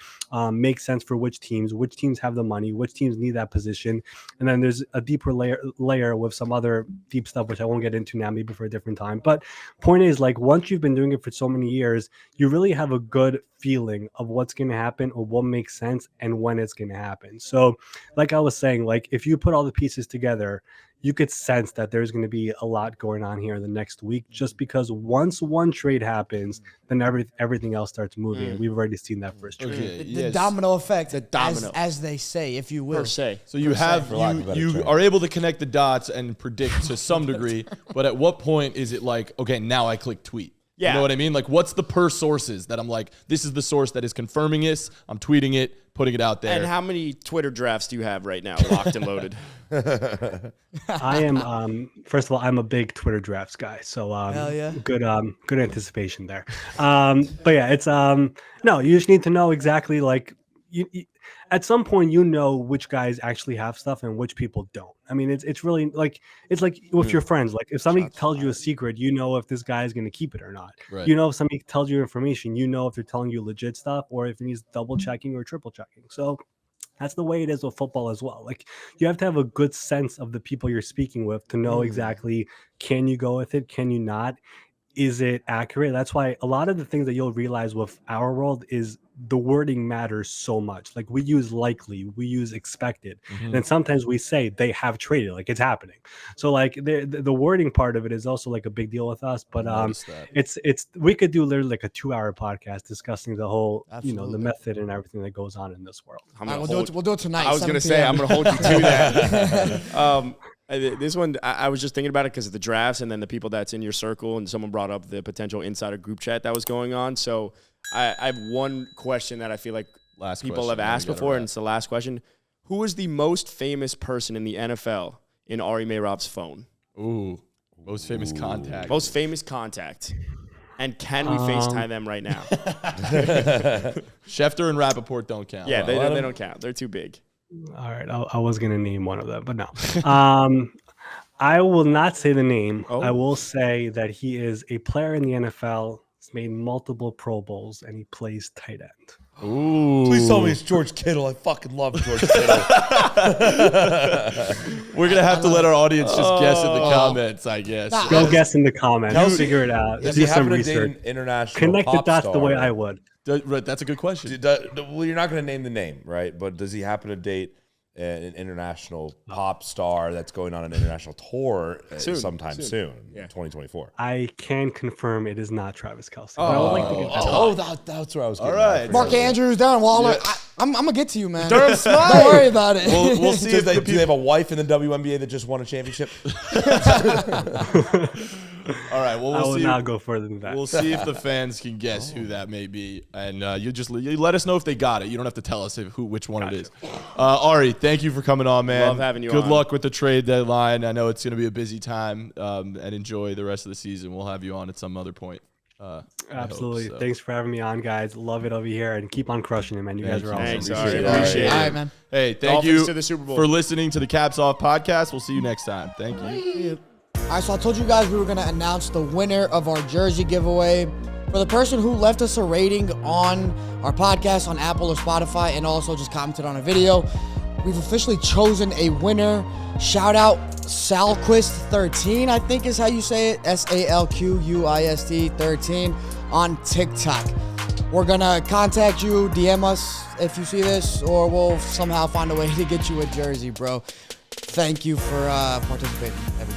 make sense for which teams have the money, which teams need that position. And then there's a deeper layer with some other deep stuff, which I won't get into now, maybe for a different time. But point is, like, once you've been doing it for so many years, you really have a good feeling of what's going to happen or what makes sense and when it's going to happen. So like I was saying, like if you put all the pieces together, you could sense that there's going to be a lot going on here in the next week, just because once one trade happens, then everything else starts moving. And we've already seen that first trade. Okay, The domino effect, The domino. as they say, if you will. Per se. So you have lack of a better you term. are able to connect the dots and predict to some degree, but at what point is it like, okay, now I click tweet? Yeah. You know what I mean? Like what's the per sources that I'm like, this is the source that is confirming this, I'm tweeting it, putting it out there. And how many Twitter drafts do you have right now, locked and loaded? I am, first of all, I'm a big Twitter drafts guy. So Hell yeah. good anticipation there. But yeah, it's, no, you just need to know exactly like you at some point, you know which guys actually have stuff and which people don't. I mean, it's really like, it's like with your friends. Like if somebody tells you a secret, you know if this guy is going to keep it or not. Right. You know, if somebody tells you information, you know if they're telling you legit stuff or if it needs double checking or triple checking. So that's the way it is with football as well. Like you have to have a good sense of the people you're speaking with to know exactly, can you go with it? Can you not? Is it accurate? That's why a lot of the things that you'll realize with our world is the wording matters so much. Like we use likely, we use expected, and then sometimes we say they have traded, like it's happening. So like the wording part of it is also like a big deal with us. But it's we could do literally like a 2-hour podcast discussing the whole the method and everything that goes on in this world. We'll do it tonight. I was 7 going to say, p.m. I'm going to hold you to that. This one, I was just thinking about it because of the drafts and then the people that's in your circle, and someone brought up the potential insider group chat that was going on. So I have one question that I feel like people have asked before, and it's the last question. Who is the most famous person in the NFL in Ari Meirov's phone? Ooh, most famous contact. Most famous contact. And can we FaceTime them right now? Schefter and Rappaport don't count. Yeah, they don't count. They're too big. All right, I was gonna name one of them, but no. I will not say the name. Oh. I will say that he is a player in the NFL. He's made multiple Pro Bowls, and he plays tight end. Ooh. Please tell me it's George Kittle. I fucking love George Kittle. We're going to have to let our audience just guess in the comments, I guess. Nah, Go guess in the comments. Kelsey, Figure it out. Does Do he some happen to date research. an international Connect the pop dots the star? way I would. Right, that's a good question. Well, you're not going to name the name, right? But does he happen to date an international pop star that's going on an international tour sometime soon, 2024? I can confirm it is not Travis Kelce. But I would like to get that. That's where I was. All right. Mark Andrews, Darren Waller. I'm gonna get to you, man. Durham Smythe. Don't worry about it. We'll see Do if they have a wife in the WNBA that just won a championship? All right. Well, I we'll will see. not go further than that. We'll see if the fans can guess who that may be, and you let us know if they got it. You don't have to tell us which one it is. Ari, thank you for coming on, man. Love having you Good on. luck with the trade deadline. I know it's going to be a busy time, and enjoy the rest of the season. We'll have you on at some other point. Absolutely. so. Thanks for having me on, guys. Love it over here, and keep on crushing it, man. You guys are awesome. Thanks, Appreciate Ari. it. Appreciate it. All right, man. Hey, thank Dolphins you to the Super Bowl. for listening to the Caps Off podcast. We'll see you next time. Thank you. All right, so I told you guys we were going to announce the winner of our jersey giveaway. For the person who left us a rating on our podcast on Apple or Spotify and also just commented on a video, we've officially chosen a winner. Shout out Salquist13, I think is how you say it. Salquist 13 on TikTok. We're going to contact you, DM us if you see this, or we'll somehow find a way to get you a jersey, bro. Thank you for participating, everybody.